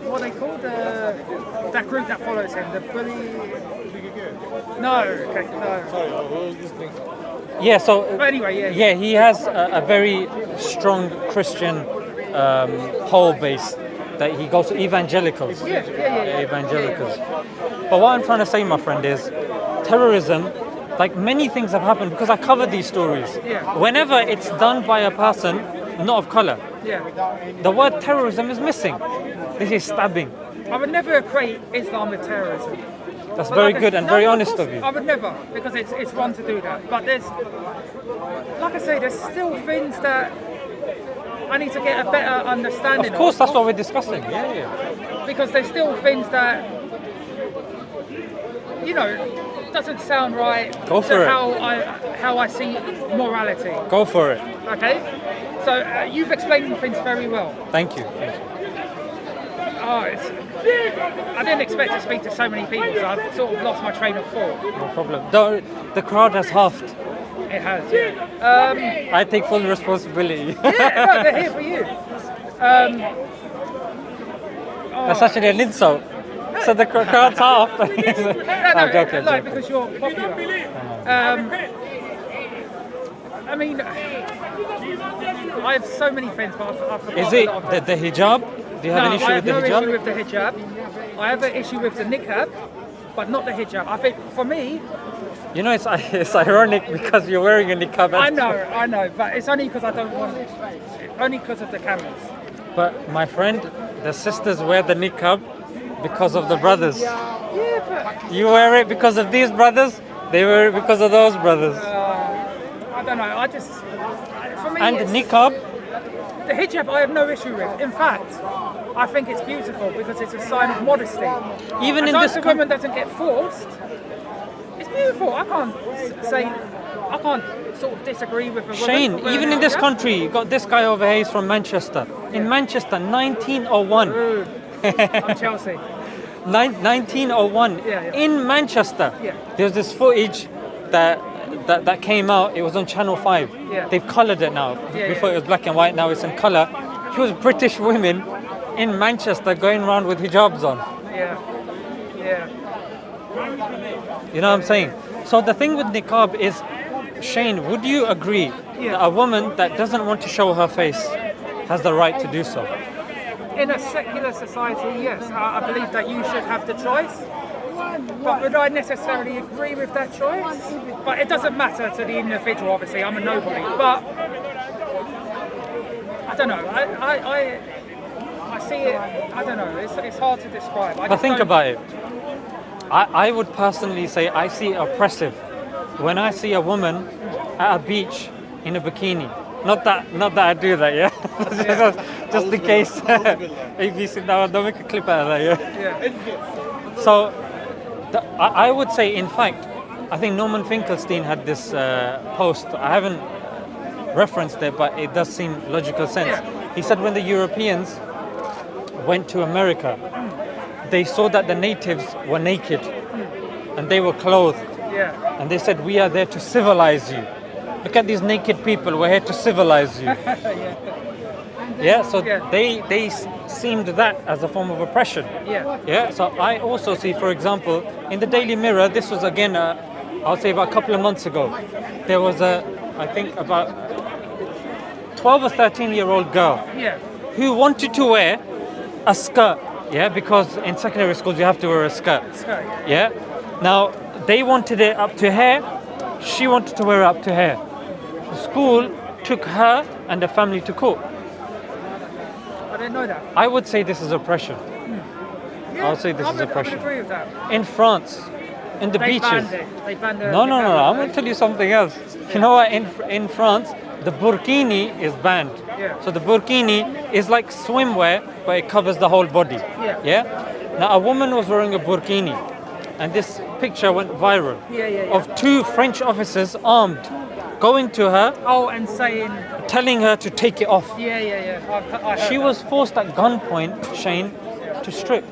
what are they called? That group that follows him, the bully. No, okay, no. Sorry, what was this thing? Yeah. So. But anyway, yeah. Yeah, he has a very strong Christian whole base that he goes to evangelicals. Yeah. Evangelicals. But what I'm trying to say, my friend, is terrorism, like many things have happened because I cover these stories. Yeah. Whenever it's done by a person not of color, Yeah. the word terrorism is missing. This is stabbing. I would never equate Islam with terrorism. That's But very like good I- and no, very of honest course, of you. I would never, because it's wrong to do that. But there's, like I say, there's still things that I need to get a better understanding Of course, that's what we're discussing. Yeah. because there's still things that, doesn't sound right Go for to it. how I see morality. Go for it. Okay, so you've explained things very well. Thank you. I didn't expect to speak to so many people, so I've sort of lost my train of thought. No problem. The crowd has halved. It has, yeah. I take full responsibility. Yeah, no, they're here for you. That's actually an insult. So the crowd's half. No, I'm joking. like because you're popular. I mean, I have so many friends, but I've forgotten Is it a lot of them. the hijab? Do you have an issue I with have the no hijab? issue with the hijab. I have an issue with the niqab, but not the hijab. I think for me, You know, it's ironic because you're wearing a niqab. I know, but it's only because I don't want it. Only because of the cameras. But my friend, the sisters wear the niqab because of the brothers. Yeah, but You wear it because of these brothers. They wear it because of those brothers. I don't know. I just, for me, And it's, niqab The hijab I have no issue with. In fact, I think it's beautiful because it's a sign of modesty. Even as in long this as the woman doesn't get forced, it's beautiful. I can't sort of disagree with a woman. Shane, for wearing even a in this hijab. country, you got this guy over here, he's from Manchester. In Manchester, 1901. Ooh, I'm Chelsea. 1901 Yeah. in Manchester. Yeah. There's this footage that came out. It was on Channel 5. Yeah. They've coloured it now. Yeah, Before yeah. it was black and white, now it's in colour. It was British women in Manchester going around with hijabs on. Yeah. Yeah. You know what I'm saying? So the thing with niqab is, Shane, would you agree that a woman that doesn't want to show her face has the right to do so? In a secular society, yes, I believe that you should have the choice. But would I necessarily agree with that choice? But it doesn't matter to the individual, obviously, I'm a nobody. But, I don't know, I see it, I don't know, it's hard to describe. But think about it. I would personally say I see it oppressive when I see a woman at a beach in a bikini. Not that I do that, yeah? just in case. ABC, now don't make a clip out of that, yeah? So, I would say, in fact, I think Norman Finkelstein had this post. I haven't referenced it, but it does seem logical sense. He said when the Europeans went to America, they saw that the natives were naked and they were clothed. Yeah. And they said, we are there to civilize you. Look at these naked people, we're here to civilize you. Yeah, so they seemed that as a form of oppression. Yeah, so I also see, for example, in the Daily Mirror, this was again, I'll say about a couple of months ago, there was I think about 12 or 13-year-old girl who wanted to wear a skirt, yeah, because in secondary schools you have to wear a skirt. Yeah, now they wanted it up to here, she wanted to wear it up to here. The school took her and the family to court. I didn't know that. I would say this is oppression. I would say this is oppression. I would agree with that. In France, in the beaches. Banned it. They banned it. No. I'm going to tell you something else. You know what? In France, the burkini is banned. Yeah. So the burkini is like swimwear, but it covers the whole body. Yeah. Now a woman was wearing a burkini, and this picture went viral of two French officers armed, going to her. Oh, and saying. Telling her to take it off. Yeah. I heard She that. was forced at gunpoint, Shane, to strip.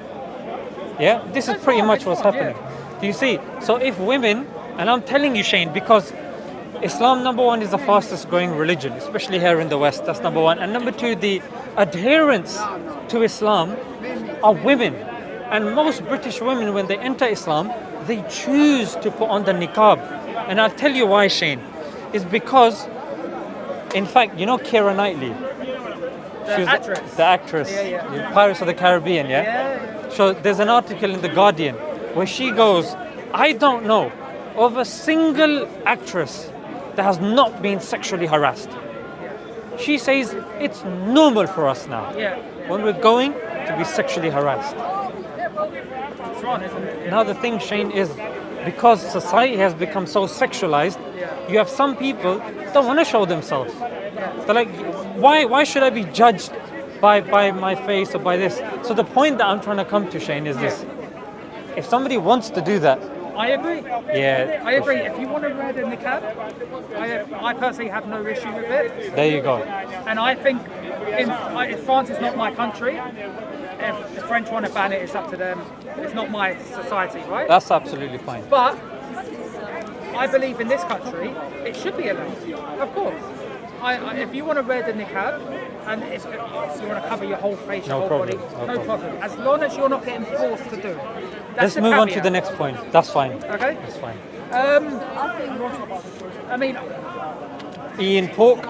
Yeah, this is pretty much what's happening. Do you see? So if women, and I'm telling you, Shane, because Islam, number one, is the fastest growing religion, especially here in the West. That's number one. And number two, the adherents to Islam are women. And most British women, when they enter Islam, they choose to put on the niqab. And I'll tell you why, Shane. It's because, in fact, you know Keira Knightley? The actress. Yeah. Pirates of the Caribbean, yeah? So there's an article in The Guardian where she goes, I don't know of a single actress that has not been sexually harassed. She says it's normal for us now when we're going to be sexually harassed. It's wrong, isn't it? Now the thing, Shane, is because society has become so sexualized, you have some people don't want to show themselves. They're like, why should I be judged by my face or by this? So the point that I'm trying to come to, Shane, is this. If somebody wants to do that, I agree. yeah, I agree. If you want to wear the niqab, I personally have no issue with it. there you go. And I think if France is not my country, if the French want to ban it, it's up to them. It's not my society, right? That's absolutely fine. But I believe in this country, it should be allowed. Of course. If you want to wear the niqab, and if you want to cover your whole face, your whole body, no problem. As long as you're not getting forced to do it. Let's move on to the next point. That's fine. Okay. That's fine. I mean, Eating pork,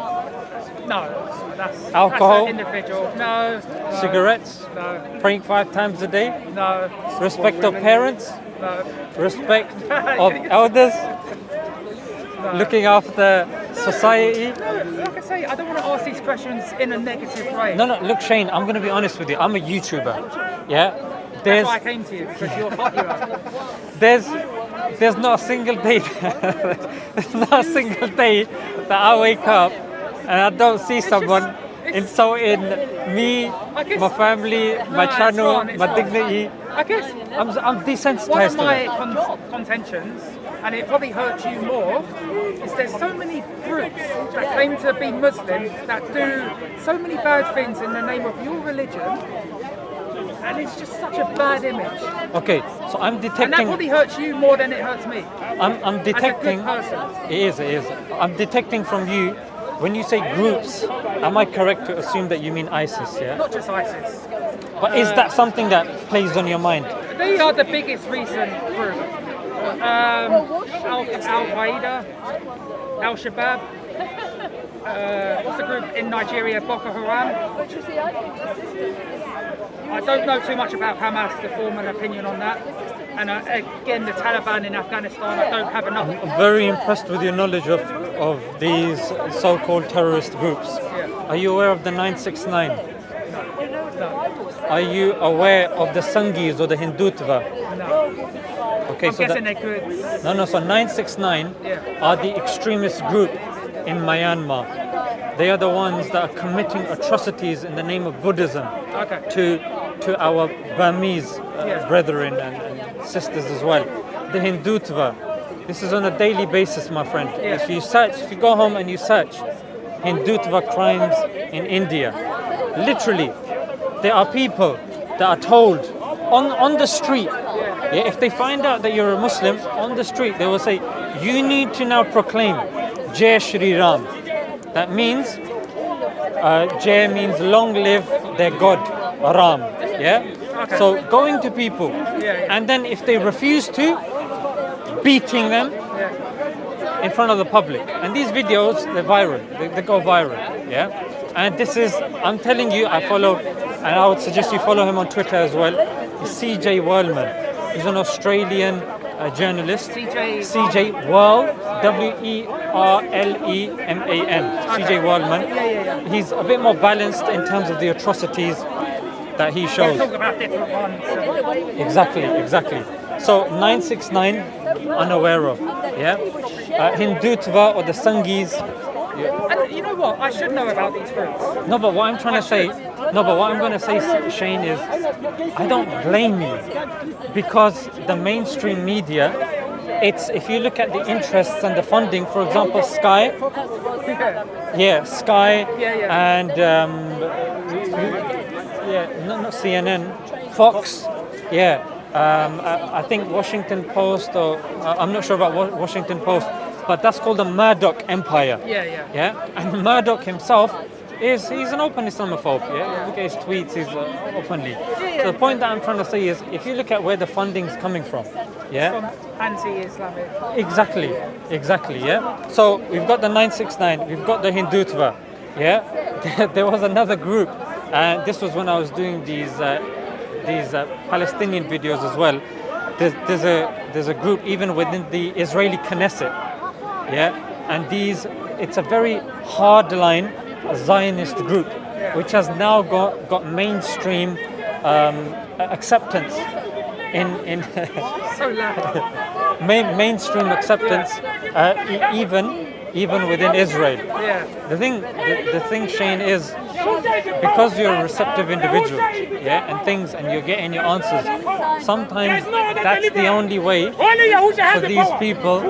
no, that's Alcohol? That's an individual. No. cigarettes, No. praying 5 times a day, No. respect of parents, No. respect of elders, looking after society. Like I say, I don't want to ask these questions in a negative way. No, look, Shane, I'm going to be honest with you. I'm a YouTuber. Yeah? That's why I came to you, because you're popular. There's not a single day that I wake up and I don't see someone insulting me, I guess- my family, my it's channel, fine, it's my fine. dignity. I guess I'm one of desensitized to my it. contentions, and it probably hurts you more, is there's so many groups that claim to be Muslim that do so many bad things in the name of your religion, and it's just such a bad image. Okay, so I'm And that detecting. probably hurts you more than it hurts me. I'm detecting. As a good person. It is. I'm detecting from you when you say groups. Am I correct to assume that you mean ISIS? Yeah. Not just ISIS. But is that something that plays on your mind? They are the biggest recent group. Al-Qaeda, Al-Shabaab, what's the group in Nigeria, Boko Haram? I don't know too much about Hamas to form an opinion on that. And again, the Taliban in Afghanistan, I don't have enough. I'm very impressed with your knowledge of these so-called terrorist groups. Are you aware of the 969? Are you aware of the Sangis or the Hindutva? No. Okay, I'm so guessing they're good. no. So 969 are the extremist group in Myanmar. They are the ones that are committing atrocities in the name of Buddhism Okay. to our Burmese brethren and sisters as well. The Hindutva. This is on a daily basis, my friend. If you go home and you search Hindutva crimes in India, literally, there are people that are told on the street, if they find out that you're a Muslim, on the street, they will say, you need to now proclaim Jai Shri Ram. That means, Jai means long live their God, Ram. Yeah? So going to people, and then if they refuse to, beating them in front of the public. And these videos, they're viral. They go viral. Yeah? And this is, I'm telling you, I follow, and I would suggest you follow him on Twitter as well. CJ Worlman. He's an Australian journalist. CJ World, Werleman. CJ Worlman. He's a bit more balanced in terms of the atrocities that he shows. Talk about different ones. Exactly. So 969, unaware of. Yeah. Hindutva or the Sangis. And you know what? I should know about these groups. No, but what I'm trying to say, Shane, is I don't blame you because the mainstream media, if you look at the interests and the funding, for example, Sky, Sky, and not CNN, Fox, I think Washington Post, or I'm not sure about Washington Post, but that's called the Murdoch Empire. And Murdoch himself he's an open Islamophobe. Look at his tweets, he's openly. So the point that I'm trying to say is, if you look at where the funding's coming from, From anti-Islamic. Exactly. So we've got the 969, we've got the Hindutva. There was another group, and this was when I was doing these Palestinian videos as well. There's a group even within the Israeli Knesset. And it's a very hardline Zionist group, which has now got mainstream acceptance in So loud. mainstream acceptance, even within Israel. The thing, Shane, is because you're a receptive individual, and you're getting your answers. Sometimes that's the only way for these people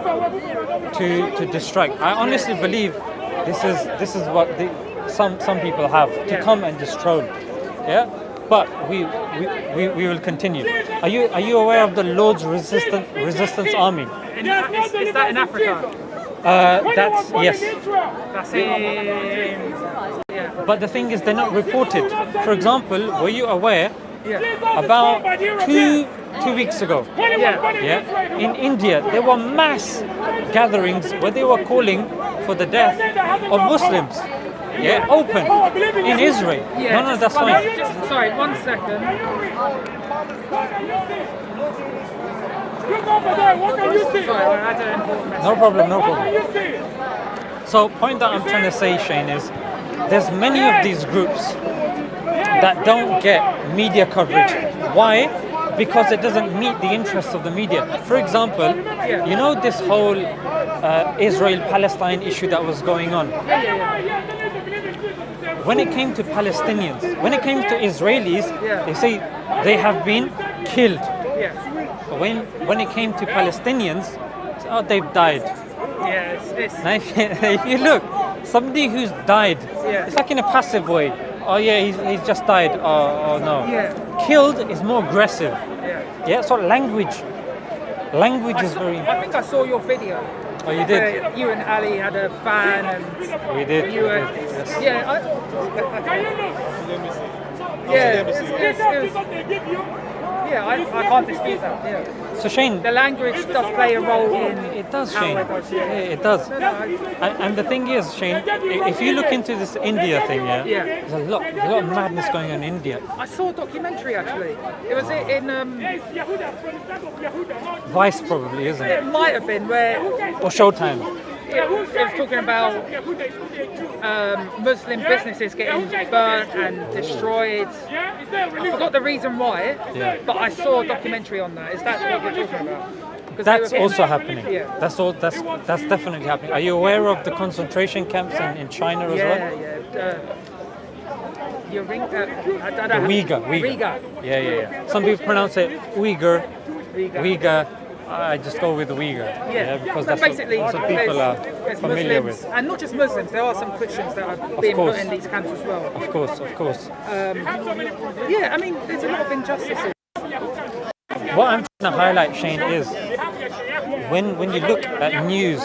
to distract. I honestly believe this is what some people have to come and just troll. But we will continue. Are you aware of the Lord's Resistance Army? Is that in Africa? That's yes. That's in. But the thing is, they're not reported. For example, were you aware about two weeks ago? In India, there were mass gatherings where they were calling for the death of Muslims. Open in Israel. No, that's fine. Sorry, 1 second. Sorry, I had an important message. No problem. So, point that I'm trying to say, Shane, is there's many of these groups that don't get media coverage. Why? Because it doesn't meet the interests of the media. For example, you know this whole Israel-Palestine issue that was going on. when it came to Palestinians, when it came to Israelis, Yeah. they say they have been killed. Yeah. But when it came to Palestinians, it's, oh, they've died. Yeah. It's Now, if you look, somebody who's died, Yeah. it's like in a passive way. Oh yeah, he's just died. Oh no. Yeah. Killed is more aggressive. yeah. Yeah. So language is very. I think I saw your video. Oh, you did. Where you and Ali had a fan, and We did. you we were. did, yes. Yeah. I can't dispute that. Yeah. So Shane, The language does play a role in it does, how Shane. it does. Yeah, Yeah. it does. No, And the thing is, Shane, if you look into this India thing, Yeah. there's a lot of madness going on in India. I saw a documentary actually. It was in Vice probably, isn't it it? might have been where Or Showtime. it was talking about Muslim businesses getting burnt and destroyed. I forgot the reason why, Yeah. but I saw a documentary on that. Is that what you're talking about? 'Cause they That's were also getting- happening. Yeah. That's definitely happening. Are you aware of the concentration camps in China as well? Your ring, I don't The know. Uyghur. Yeah. Some people pronounce it Uyghur. Uyghur. I just go with the Uyghur. Because So that's basically, what people are there's familiar Muslims, with. and not just Muslims. There are some Christians that are being course. put in these camps as well. Of course. Yeah, I mean, there's a lot of injustices. What I'm trying to highlight, Shane, is when you look at news,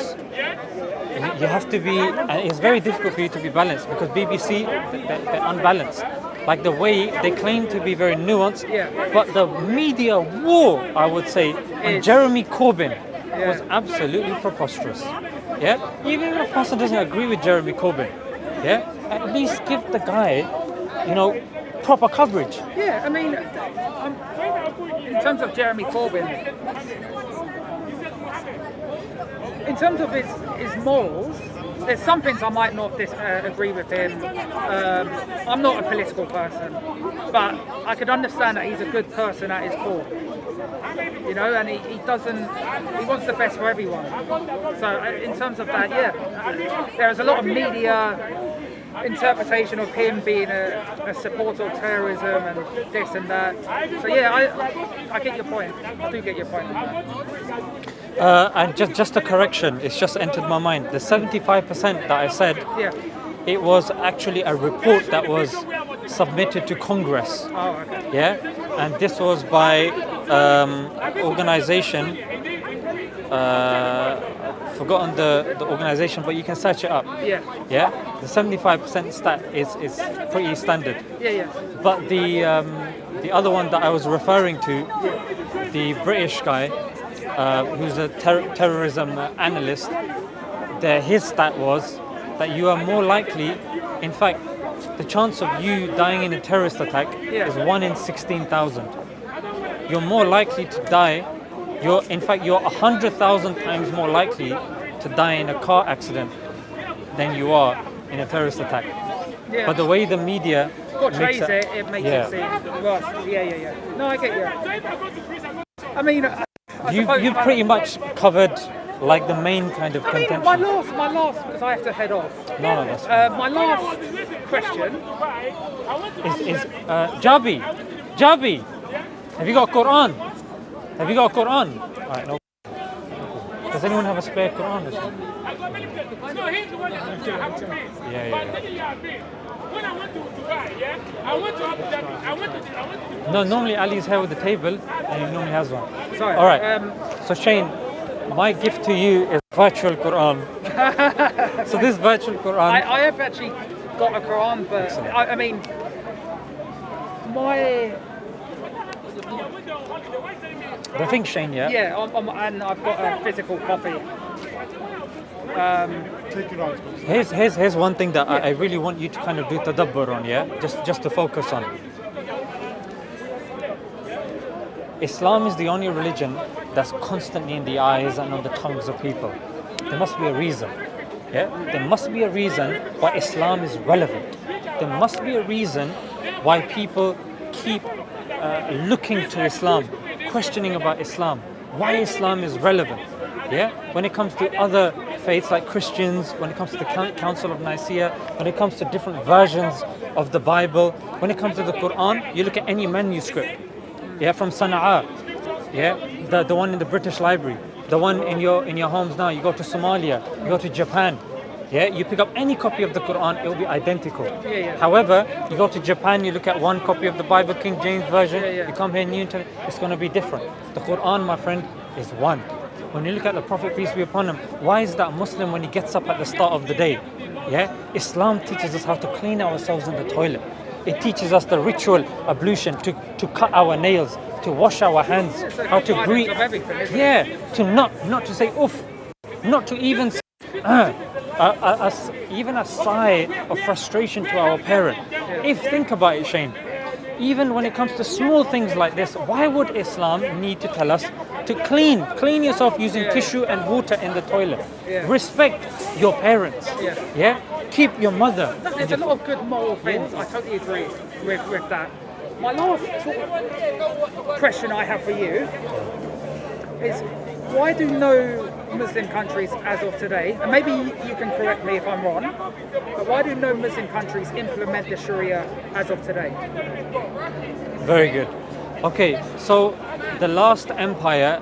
you have to be, and it's very difficult for you to be balanced because BBC, they're unbalanced. Like the way they claim to be very nuanced, Yeah. but the media war, I would say, on Is- Jeremy Corbyn was Yeah. absolutely preposterous. Yeah, even if a person doesn't agree with Jeremy Corbyn, yeah, at least give the guy, proper coverage. Yeah, I mean, in terms of Jeremy Corbyn, in terms of his morals, there's some things I might not agree with him. I'm not a political person, but I could understand that he's a good person at his core. And he wants the best for everyone. So in terms of that, there's a lot of media interpretation of him being a supporter of terrorism and this and that. So I get your point. I do get your point. And just a correction, it's just entered my mind. The 75% that I said, Yeah. it was actually a report that was submitted to Congress. Oh, okay. Yeah, and this was by organization. Forgotten the organization, but you can search it up. Yeah. Yeah, the 75% stat is pretty standard. Yeah. But the other one that I was referring to, the British guy, who's a terrorism analyst, his stat was that you are more likely, in fact, the chance of you dying in a terrorist attack is 1 in 16,000. You're more likely to die. You're 100,000 times more likely to die in a car accident than you are in a terrorist attack. Yeah. But the way the media Portrays makes it makes it seem worse. Yeah. No, I get you. I mean, I suppose You've pretty much covered like the main kind of I mean, contention. my last, because I have to head off. No, that's fine. My last question. Is Jabi, have you got Quran? Have you got Quran? Alright, no. Does anyone have a spare Quran or something? Yeah. No, normally Ali's here with the table and he normally has one. Sorry. Alright, so Shane, my gift to you is virtual Quran. So this virtual Quran... I have actually got a Quran, but I mean, The thing, Shane, yeah? Yeah, and I've got a physical copy. Here's one thing that I really want you to kind of do tadabbur on, yeah? Just to focus on. Islam is the only religion that's constantly in the eyes and on the tongues of people. There must be a reason. Yeah? There must be a reason why Islam is relevant. There must be a reason why people keep looking to Islam, questioning about Islam, why Islam is relevant. Yeah? When it comes to other faiths like Christians, when it comes to the Council of Nicaea, when it comes to different versions of the Bible, when it comes to the Quran, you look at any manuscript, from Sana'a, the one in the British Library, the one in your homes now. You go to Somalia, you go to Japan, you pick up any copy of the Quran, it will be identical. However, you go to Japan, you look at one copy of the Bible, King James Version, you come here, it's going to be different. The Quran, my friend, is one. When you look at the Prophet, peace be upon him, why is that Muslim when he gets up at the start of the day? Islam teaches us how to clean ourselves in the toilet. It teaches us the ritual ablution, to cut our nails, to wash our hands, how to breathe. To not to say oof, not to even say, even a sigh of frustration to our parent. Think about it, Shane. Even when it comes to small things like this, why would Islam need to tell us to clean yourself using tissue and water in the toilet? Respect your parents. Keep your mother. There's a lot of good moral things. I totally agree with that. My last sort of question I have for you is, why do no Muslim countries as of today, and maybe you can correct me if I'm wrong, but why do no Muslim countries implement the Sharia as of today? Very good. Okay, so the last empire,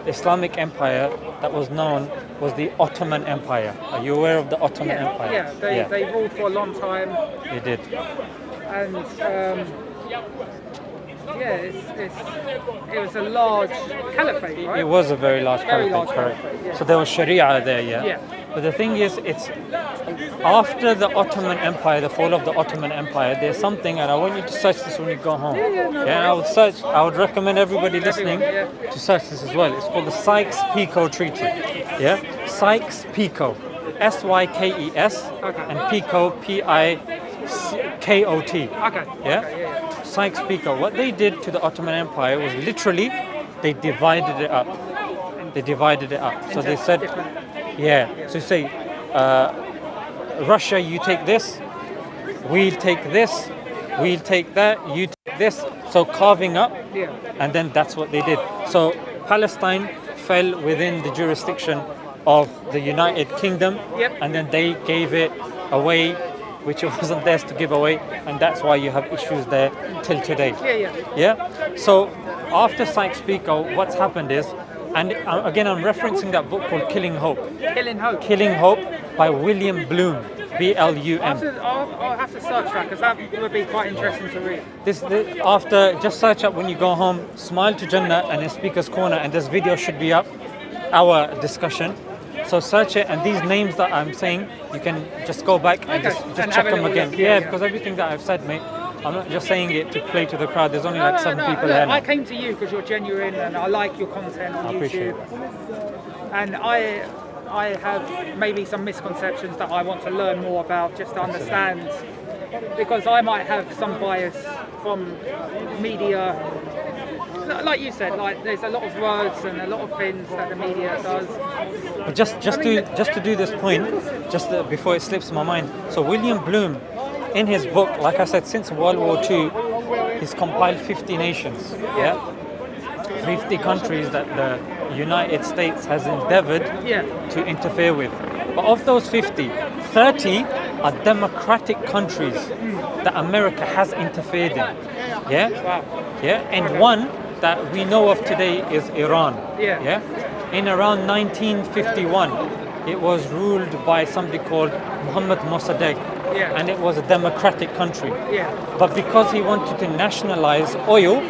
Islamic empire that was known, was the Ottoman Empire. Are you aware of the Ottoman Empire? They ruled for a long time. They did. And it was a large caliphate, right? It was a very large caliphate, correct. So there was Sharia there, But the thing is, it's after the Ottoman Empire, the fall of the Ottoman Empire, there's something, and I want you to search this when you go home. I would recommend everybody listening to search this as well. It's called the Sykes-Picot Treaty. Sykes-Picot. Sykes, and Picot, Pikot. Sykes-Picot. What they did to the Ottoman Empire was literally they divided it up. So they said, So you say, Russia, you take this, we'll take this, we'll take that, you take this. So carving up, and then that's what they did. So Palestine fell within the jurisdiction of the United Kingdom, and then they gave it away, which it wasn't theirs to give away, and that's why you have issues there till today. So after Sykes-Picot, what's happened is, and again I'm referencing that book called Killing Hope by William Bloom, B-L-U-M. I'll have to search that, because that would be quite interesting to read. This after, just search up when you go home, Smile to Jannah and in Speaker's Corner, and this video should be up, our discussion. So search it, and these names that I'm saying, you can just go back and just check them again. Because everything that I've said, mate, I'm not just saying it to play to the crowd. There's only like 7 people here now. I came to you because you're genuine, and I like your content on YouTube. And I have maybe some misconceptions that I want to learn more about, just to understand, because I might have some bias from media. Like you said, there's a lot of words and a lot of things that the media does. But just to do this point, before it slips my mind. So William Bloom, in his book, like I said, since World War II, he's compiled 50 nations. 50 countries that the United States has endeavored to interfere with. But of those 50, 30 are democratic countries that America has interfered in. And one that we know of today is Iran. In around 1951, it was ruled by somebody called Mohammad Mossadegh, and it was a democratic country. But because he wanted to nationalize oil,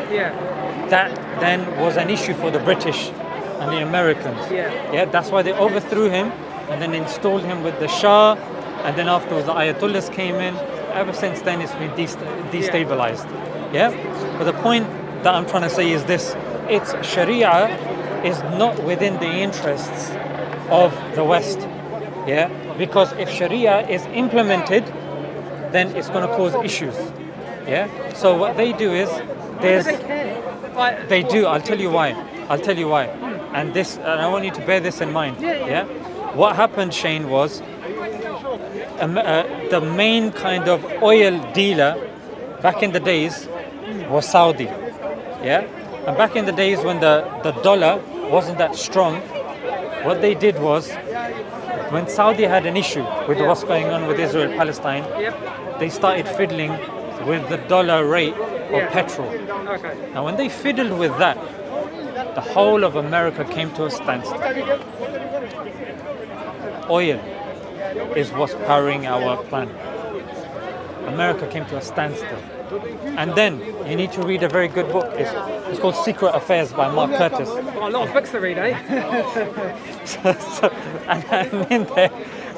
that then was an issue for the British and the Americans. That's why they overthrew him and then installed him with the Shah, and then afterwards the Ayatollahs came in. Ever since then it's been destabilized. But the point that I'm trying to say is this: it's Sharia is not within the interests of the West. Because if Sharia is implemented, then it's going to cause issues. So what they do is they do. I'll tell you why. And I want you to bear this in mind. What happened, Shane, was the main kind of oil dealer back in the days was Saudi. And back in the days when the dollar wasn't that strong, what they did was when Saudi had an issue with what's going on with Israel Palestine, they started fiddling with the dollar rate of petrol. Okay. Now, when they fiddled with that, the whole of America came to a standstill. Oil is what's powering our planet. America came to a standstill. And then you need to read a very good book. It's called Secret Affairs by Mark Curtis. Got a lot of books to read, eh?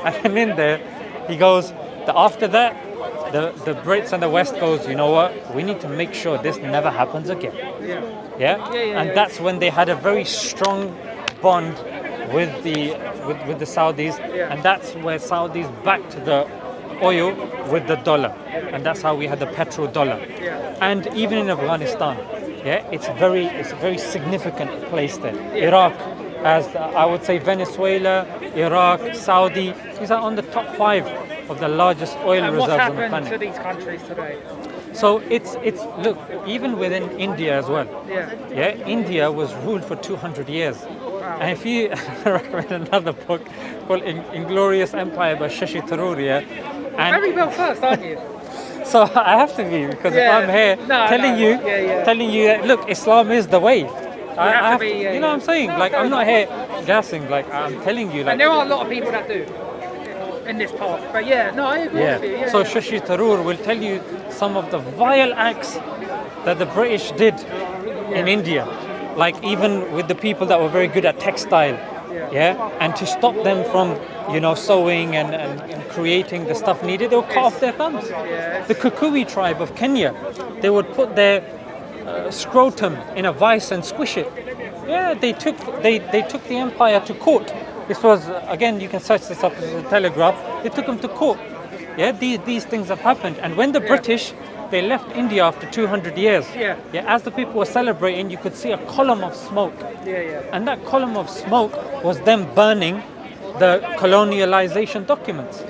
and in there, he goes, after that, the Brits and the West goes, you know what? We need to make sure this never happens again. Yeah. And that's when they had a very strong bond with the Saudis, and that's where Saudis backed the oil with the dollar, and that's how we had the petrodollar. And even in Afghanistan, it's a very significant place there. Iraq, as I would say, Venezuela, Iraq, Saudi, these are on the top 5 of the largest oil And reserves what's on the happened planet. to these countries today? So it's look, even within India as well. India was ruled for 200 years. And if you recommend another book called Inglorious Empire by Shashi Tharoor, and Very well first, aren't you? so I have to be, because if I'm here telling you that, look, Islam is the way. I have to, you know what I'm saying? Like, I'm not here gassing, like, I'm telling you. Like, And there are a lot of people that do in this part. But I agree with you. So Shashi Tharoor will tell you some of the vile acts that the British did in India. Like, even with the people that were very good at textile. And to stop them from, sewing and creating the stuff needed, they would cut off their thumbs. The Kikuyu tribe of Kenya, they would put their scrotum in a vice and squish it. They took the empire to court. This was, again, you can search this up as a Telegraph. They took them to court. These things have happened. And when the British, they left India after 200 years. As the people were celebrating, you could see a column of smoke. And that column of smoke was them burning the colonialization documents.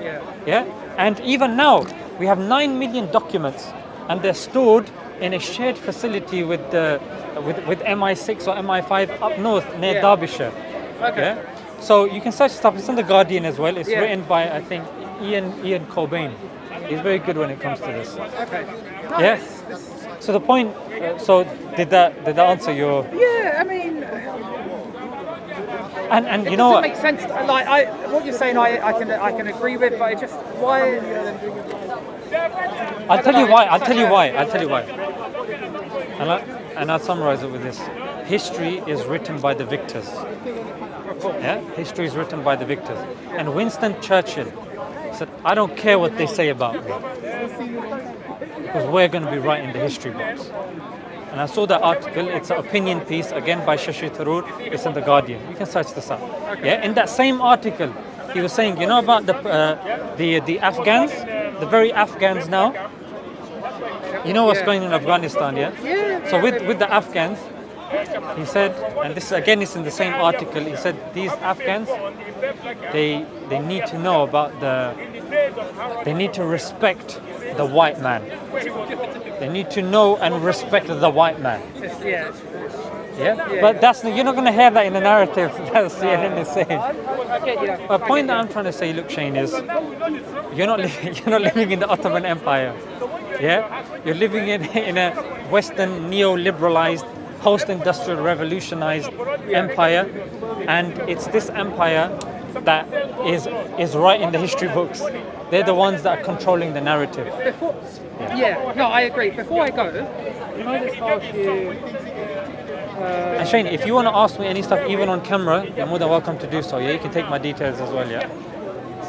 And even now, we have 9 million documents, and they're stored in a shared facility with MI6 or MI5 up north near Derbyshire. So you can search stuff. It's in the Guardian as well. It's written by, I think, Ian Cobain. He's very good when it comes to this. So the point. So did that answer your? I mean. And you know what? It makes sense. Like what you're saying, I can agree with, but it just why. I'll tell you why. And I'll summarize it with this: history is written by the victors. History is written by the victors. And Winston Churchill said, "I don't care what they say about me, because we're going to be writing the history books." And I saw that article. It's an opinion piece, again by Shashi Tharoor. It's in the Guardian. You can search this up. In that same article, he was saying, about the Afghans, the very Afghans now. You know what's going on in Afghanistan, So with the Afghans, he said, and this again is in the same article, he said these Afghans, they need to know about they need to respect the white man. They need to know and respect the white man. But you're not going to hear that in the narrative that CNN is saying. The point that I'm trying to say, look, Shane, is you're not living in the Ottoman Empire. You're living in a Western neo-liberalized, post-industrial revolutionized empire, and it's this empire that is writing the history books. They're the ones that are controlling the narrative. I agree. Before I go, can I just ask you? And Shane, if you want to ask me any stuff, even on camera, you're more than welcome to do so. You can take my details as well.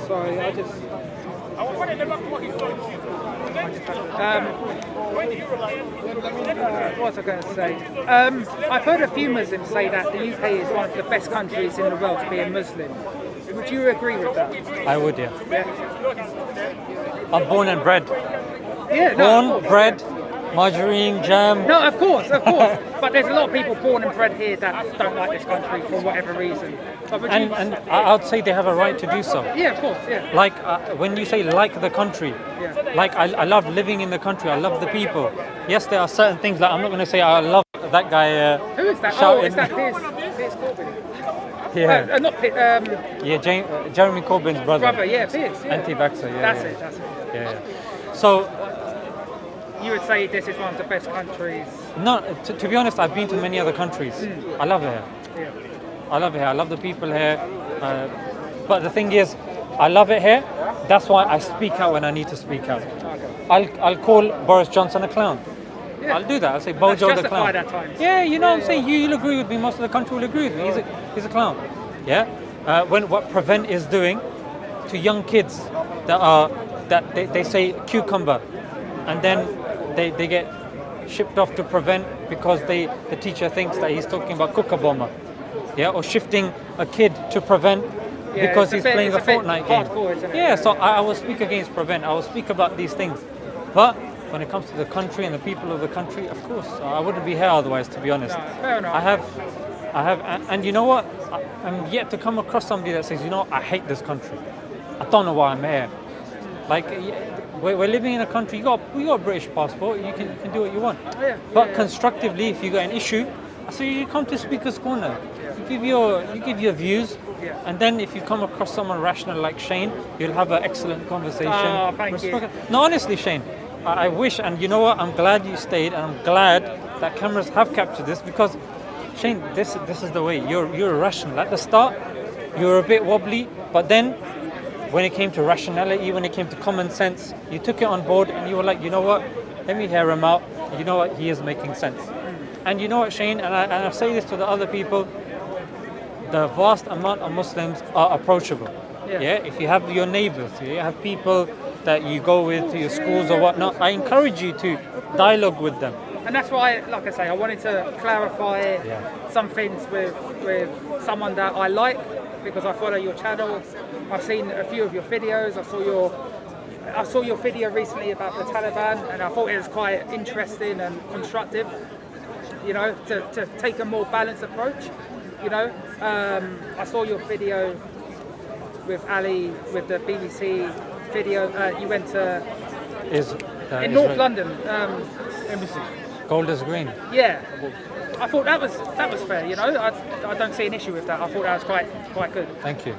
Sorry, I just. What was I going to say? I've heard a few Muslims say that the UK is one of the best countries in the world to be a Muslim. Would you agree with that? I would, I'm born and bred. Bred, margarine, jam. No, of course. But there's a lot of people born and bred here that don't like this country for whatever reason. And I would say they have a right to do so. Yeah, of course, Like when you say like the country, like I love living in the country, I love the people. Yes, there are certain things, like I'm not going to say I love that guy Who is that? shouting. Is that Piers Corbyn? Yeah. Not Piers. Yeah, Jeremy Corbyn's brother. Yeah, Piers. Yeah. Anti-vaxxer, yeah. That's yeah. it. That's it. Yeah, yeah. So, You would say this is one of the best countries. no, to be honest, I've been to many other countries. I love it here. Yeah. I love it here. I love the people here. But the thing is, I love it here. That's why I speak out when I need to speak out. Okay. I'll call Boris Johnson a clown. Yeah. I'll do that. I'll say Bojo the clown. justified at times. Yeah, you know what I'm saying? You'll agree with me. Most of the country will agree with me. He's a clown. Yeah? When what Prevent is doing to young kids that they say cucumber, and then they get shipped off to Prevent because the teacher thinks that he's talking about Kookaburra. Yeah, or shifting a kid to Prevent Yeah, because it's he's playing a it's bit Fortnite game. hardcore, isn't it? Yeah, so I will speak against Prevent. I will speak about these things. But when it comes to the country and the people of the country, of course, I wouldn't be here otherwise, to be honest. No, fair enough. I have, and you know what? I'm yet to come across somebody that says, you know, I hate this country. I don't know why I'm here. Like, we're living in a country. You got a British passport. You can do what you want. Yeah. But constructively, if you got an issue, so you come to Speaker's Corner. You give your views. Yeah. And then if you come across someone rational like Shane, you'll have an excellent conversation. Oh, thank you. No, honestly, Shane, I wish, and you know what? I'm glad you stayed, and I'm glad that cameras have captured this because, Shane, this is the way. You're rational. At the start, you were a bit wobbly, but then when it came to rationality, when it came to common sense, you took it on board, and you were like, you know what? Let me hear him out. You know what? He is making sense. And you know what, Shane? And I say this to the other people. The vast amount of Muslims are approachable. Yeah. If you have your neighbors, you have people that you go with to your schools or whatnot, I encourage you to dialogue with them. And that's why, like I say, I wanted to clarify some things with someone that I like because I follow your channel. I've seen a few of your videos. I saw your video recently about the Taliban, and I thought it was quite interesting and constructive. You know, to take a more balanced approach. You know, I saw your video with Ali with the BBC video. You went to in North London. Embassy. Gold is green. Yeah, I thought that was fair. You know, I don't see an issue with that. I thought that was quite good. Thank you.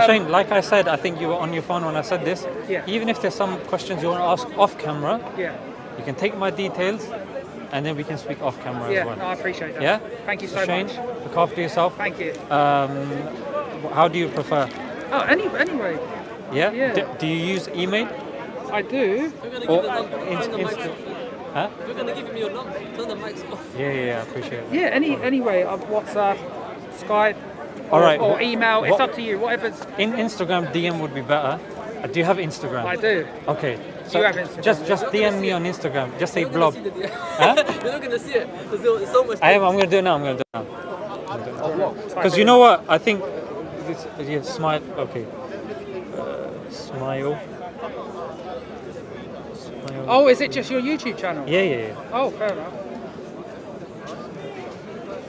Shane, like I said, I think you were on your phone when I said this. Yeah. Even if there's some questions you want to ask off camera, Yeah. you can take my details, and then we can speak off camera Yeah, as well. no, I appreciate that. Yeah. Thank you so Shane, much. look after yourself. Thank you. How do you prefer? Oh, anyway, Yeah. Yeah. Do you use email I do. or Turn the mics Insta? off. Huh? If you're gonna give me your number, turn the mics off. Yeah. I appreciate it. Yeah, anyway, WhatsApp, Skype, All right. or email. It's What- up to you. Whatever's. In Instagram, DM would be better. Do you have Instagram? I do. Okay. So you have Instagram? just DM me on Instagram. Just say You're not blob. gonna see the Huh? You're not gonna see it. There's so much. I'm gonna do it now. I'm gonna do it now. Because you know what? I think yeah, smile. Okay. Smile. Oh, is it just your YouTube channel? Yeah. Oh, fair enough.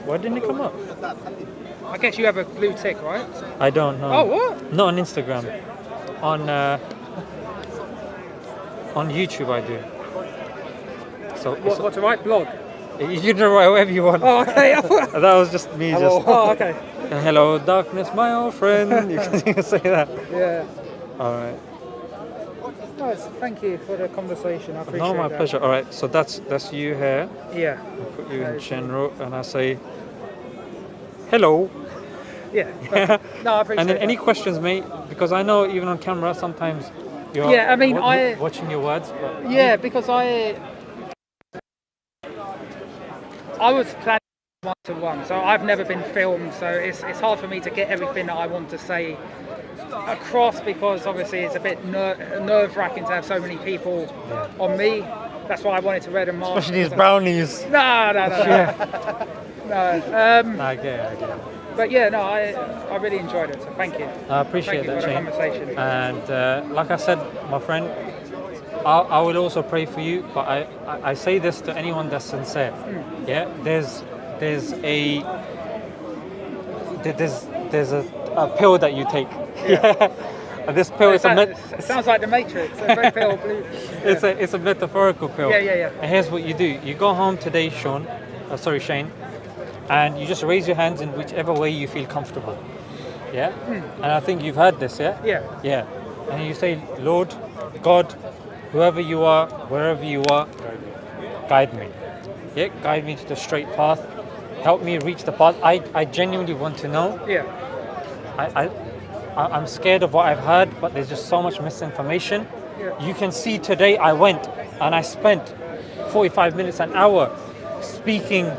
Why didn't it come up? I guess you have a blue tick, right? I don't know. Oh, what? Not on Instagram. On YouTube I do. So What's the right blog? you can write whatever you want. Oh, okay. That was just me. Just Oh, okay. hello, darkness, my old friend. You can say that. Yeah. All right. Nice. Thank you for the conversation. I appreciate No, my that. pleasure. All right. So that's you here. Yeah. Put you in general, and I say hello. Yeah. No, I appreciate And then any that. questions, mate? Because I know even on camera sometimes you're Yeah, I mean, watching your words. But Yeah, because I was planning one-to-one, so I've never been filmed, so it's hard for me to get everything that I want to say across because obviously it's a bit nerve-wracking to have so many people on me. That's why I wanted to wear the mask. especially these brownies. No. No. I get it. But yeah, no, I really enjoyed it, so thank you. I appreciate Thank you that, for the Shane. conversation. And like I said, my friend, I will also pray for you. But I say this to anyone that's sincere. Yeah, there's a pill that you take. Yeah. And this pill is It sounds like the Matrix. A very pale blue. it's a metaphorical pill. Yeah. And here's what you do: you go home today, Shane. and you just raise your hands in whichever way you feel comfortable. Yeah? And I think you've heard this, yeah? Yeah. Yeah. And you say, Lord, God, whoever you are, wherever you are, guide me. Yeah, guide me to the straight path. Help me reach the path. I genuinely want to know. Yeah. I'm scared of what I've heard, but there's just so much misinformation. Yeah. You can see today I went and I spent 45 minutes, an hour speaking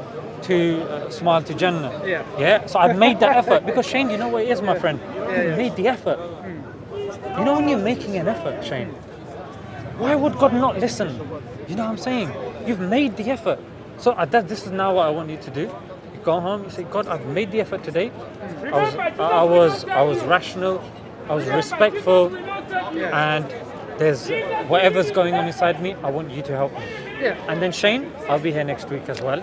to Smile to Jannah. Yeah. Yeah. So I've made that effort because Shane, you know what it is, my friend. Yeah, You've made the effort. You know when you're making an effort, Shane. Why would God not listen? You know what I'm saying? You've made the effort. So this is now what I want you to do. You go home. You say, God, I've made the effort today. I was rational. I was respectful, and there's whatever's going on inside me. I want you to help me. Yeah. And then Shane, I'll be here next week as well.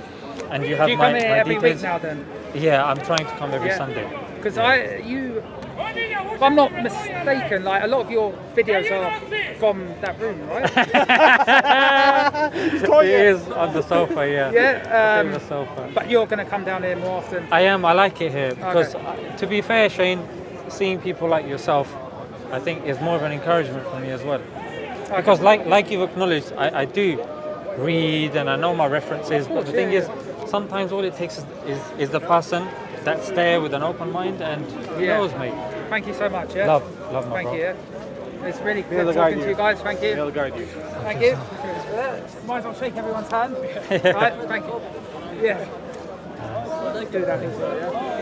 And you have Do you my, come here my every details. week now then? Yeah, I'm trying to come every Yeah. Sunday. Because if I'm not mistaken, like a lot of your videos are from that room, right? He is on the sofa, yeah. Yeah. On the sofa. But you're going to come down here more often. I am. I like it here because, Okay. to be fair, Shane, seeing people like yourself, I think is more of an encouragement for me as well. Because, like you've acknowledged, I do read and I know my references. But the thing is, sometimes all it takes is the person that's there with an open mind and Yeah. knows, mate. Thank you so much. Yeah. Love my Thank bro. you. Yeah. It's really They'll good guide talking to you. you guys. Thank you. They'll guide you. Thank you. Might as well shake everyone's hand. Right. Thank you. Yeah. Do that. Yeah.